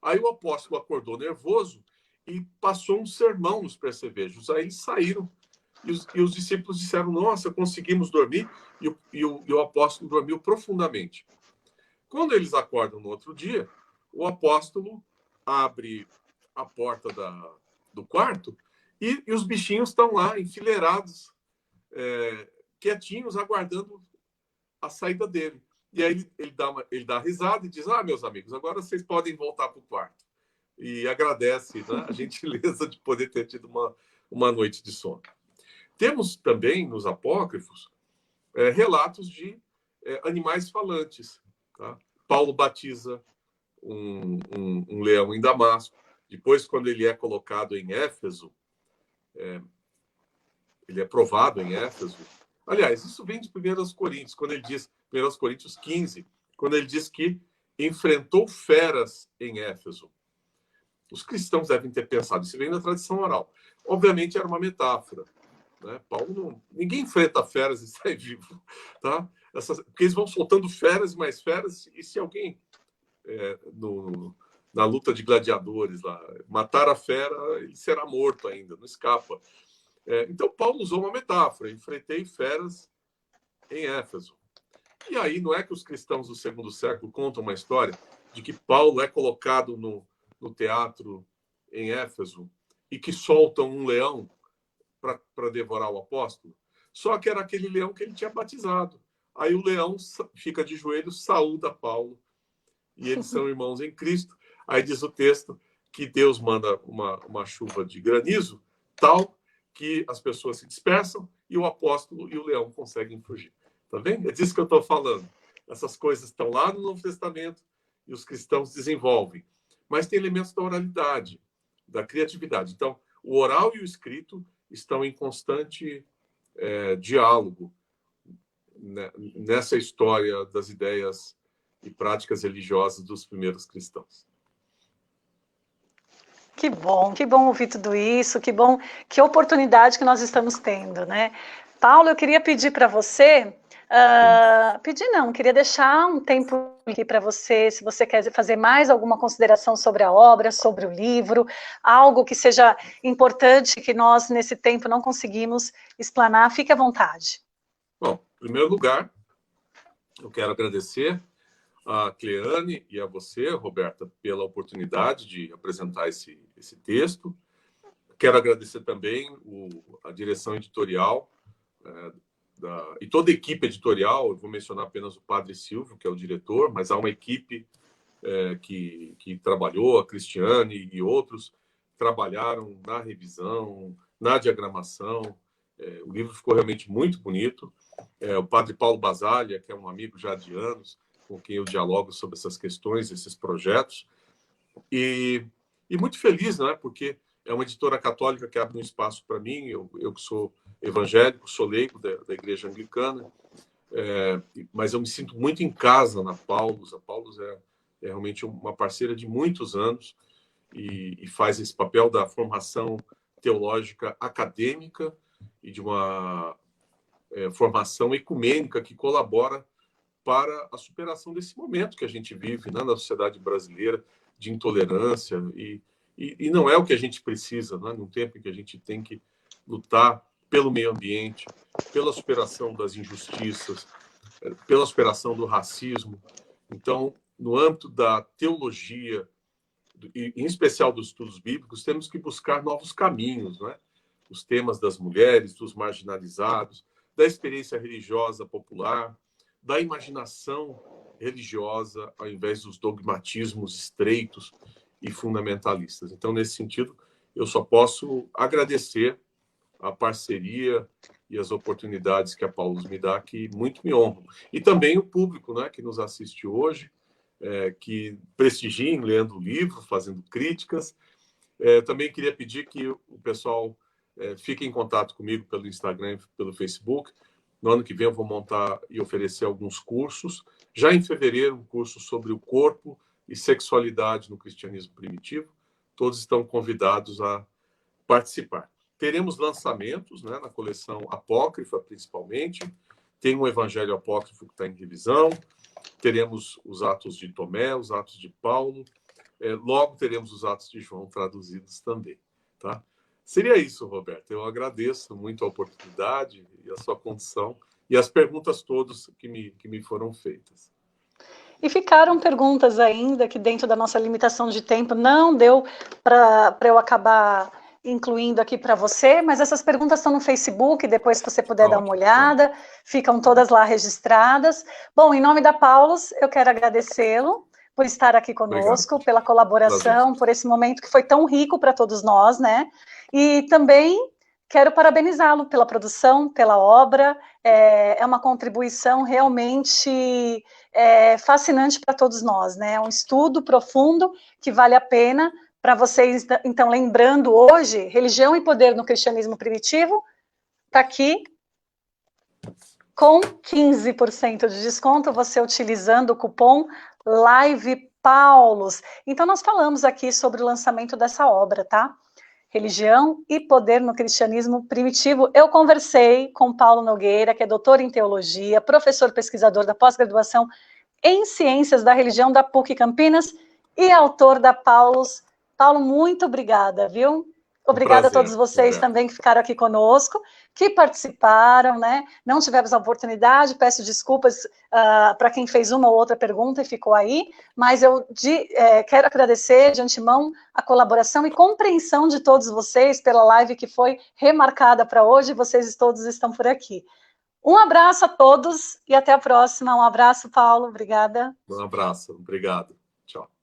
Aí o apóstolo acordou nervoso e passou um sermão nos percevejos. Aí eles saíram e os discípulos disseram, nossa, conseguimos dormir, e o apóstolo dormiu profundamente. Quando eles acordam no outro dia, o apóstolo abre a porta do quarto, e os bichinhos estão lá enfileirados, quietinhos, aguardando a saída dele. E aí ele dá risada e diz: meus amigos, agora vocês podem voltar para o quarto. E agradece, né, a gentileza de poder ter tido uma noite de sono. Temos também, nos apócrifos, relatos de animais falantes. Tá? Paulo batiza um leão em Damasco. Depois, quando ele é colocado em Éfeso, ele é provado em Éfeso. Aliás, isso vem de 1 Coríntios, quando ele diz, 1 Coríntios 15, quando ele diz que enfrentou feras em Éfeso. Os cristãos devem ter pensado, isso vem da tradição oral. Obviamente era uma metáfora. Né? Ninguém enfrenta feras e sai vivo. Tá? Porque eles vão soltando feras e mais feras, e se alguém, na luta de gladiadores, lá, matar a fera, ele será morto ainda, não escapa. Então, Paulo usou uma metáfora: enfrentei feras em Éfeso. E aí, não é que os cristãos do segundo século contam uma história de que Paulo é colocado no teatro em Éfeso e que soltam um leão para devorar o apóstolo? Só que era aquele leão que ele tinha batizado. Aí o leão fica de joelhos, saúda Paulo, e eles são irmãos em Cristo. Aí diz o texto que Deus manda uma chuva de granizo, tal que as pessoas se dispersam e o apóstolo e o leão conseguem fugir. Tá vendo? É disso que eu estou falando. Essas coisas estão lá no Novo Testamento e os cristãos desenvolvem. Mas tem elementos da oralidade, da criatividade. Então, o oral e o escrito estão em constante diálogo, né, nessa história das ideias e práticas religiosas dos primeiros cristãos. Que bom ouvir tudo isso, que bom, que oportunidade que nós estamos tendo, né? Paulo, eu queria pedir para você, queria deixar um tempo aqui para você, se você quer fazer mais alguma consideração sobre a obra, sobre o livro, algo que seja importante que nós, nesse tempo, não conseguimos explanar, fique à vontade. Bom, em primeiro lugar, eu quero agradecer a Cleane e a você, Roberta, pela oportunidade de apresentar esse texto. Quero agradecer também a direção editorial e toda a equipe editorial. Eu vou mencionar apenas o Padre Silvio, que é o diretor, mas há uma equipe que trabalhou, a Cristiane e outros trabalharam na revisão, na diagramação. O livro ficou realmente muito bonito. O Padre Paulo Basaglia, que é um amigo já de anos, com quem eu dialogo sobre essas questões, esses projetos. E muito feliz, né? Porque é uma editora católica que abre um espaço para mim. Eu que sou evangélico, sou leigo da Igreja Anglicana, mas eu me sinto muito em casa na Paulus. A Paulus é realmente uma parceira de muitos anos e faz esse papel da formação teológica acadêmica e de uma formação ecumênica que colabora para a superação desse momento que a gente vive, né, na sociedade brasileira, de intolerância, e não é o que a gente precisa, né, num tempo em que a gente tem que lutar pelo meio ambiente, pela superação das injustiças, pela superação do racismo. Então, no âmbito da teologia, e em especial dos estudos bíblicos, temos que buscar novos caminhos, né? Os temas das mulheres, dos marginalizados, da experiência religiosa popular, da imaginação religiosa, ao invés dos dogmatismos estreitos e fundamentalistas. Então, nesse sentido, eu só posso agradecer a parceria e as oportunidades que a Paulus me dá, que muito me honram. E também o público, né, que nos assiste hoje, que prestigiem lendo o livro, fazendo críticas. Também queria pedir que o pessoal fique em contato comigo pelo Instagram e pelo Facebook. No ano que vem eu vou montar e oferecer alguns cursos. Já em fevereiro, um curso sobre o corpo e sexualidade no cristianismo primitivo. Todos estão convidados a participar. Teremos lançamentos, né, na coleção apócrifa, principalmente. Tem um evangelho apócrifo que está em revisão. Teremos os Atos de Tomé, os Atos de Paulo. Logo teremos os Atos de João traduzidos também. Tá? Seria isso, Roberto. Eu agradeço muito a oportunidade e a sua condição e as perguntas todas que me foram feitas. E ficaram perguntas ainda que, dentro da nossa limitação de tempo, não deu para eu acabar incluindo aqui para você, mas essas perguntas estão no Facebook, depois que você puder dar uma olhada, ficam todas lá registradas. Bom, em nome da Paulus, eu quero agradecê-lo por estar aqui conosco, pela colaboração, por esse momento que foi tão rico para todos nós, né? E também quero parabenizá-lo pela produção, pela obra, é uma contribuição realmente fascinante para todos nós, né? É um estudo profundo que vale a pena. Para vocês, então, lembrando hoje, Religião e Poder no Cristianismo Primitivo, está aqui com 15% de desconto, você utilizando o cupom LivePaulos. Então, nós falamos aqui sobre o lançamento dessa obra, tá? Religião e Poder no Cristianismo Primitivo. Eu conversei com Paulo Nogueira, que é doutor em Teologia, professor pesquisador da pós-graduação em Ciências da Religião da PUC Campinas e autor da Paulus. Paulo, muito obrigada, viu? Obrigada a todos vocês também que ficaram aqui conosco, que participaram, né? Não tivemos a oportunidade, peço desculpas para quem fez uma ou outra pergunta e ficou aí, mas eu quero agradecer de antemão a colaboração e compreensão de todos vocês pela live que foi remarcada para hoje, vocês todos estão por aqui. Um abraço a todos e até a próxima. Um abraço, Paulo, obrigada. Um abraço, obrigado. Tchau.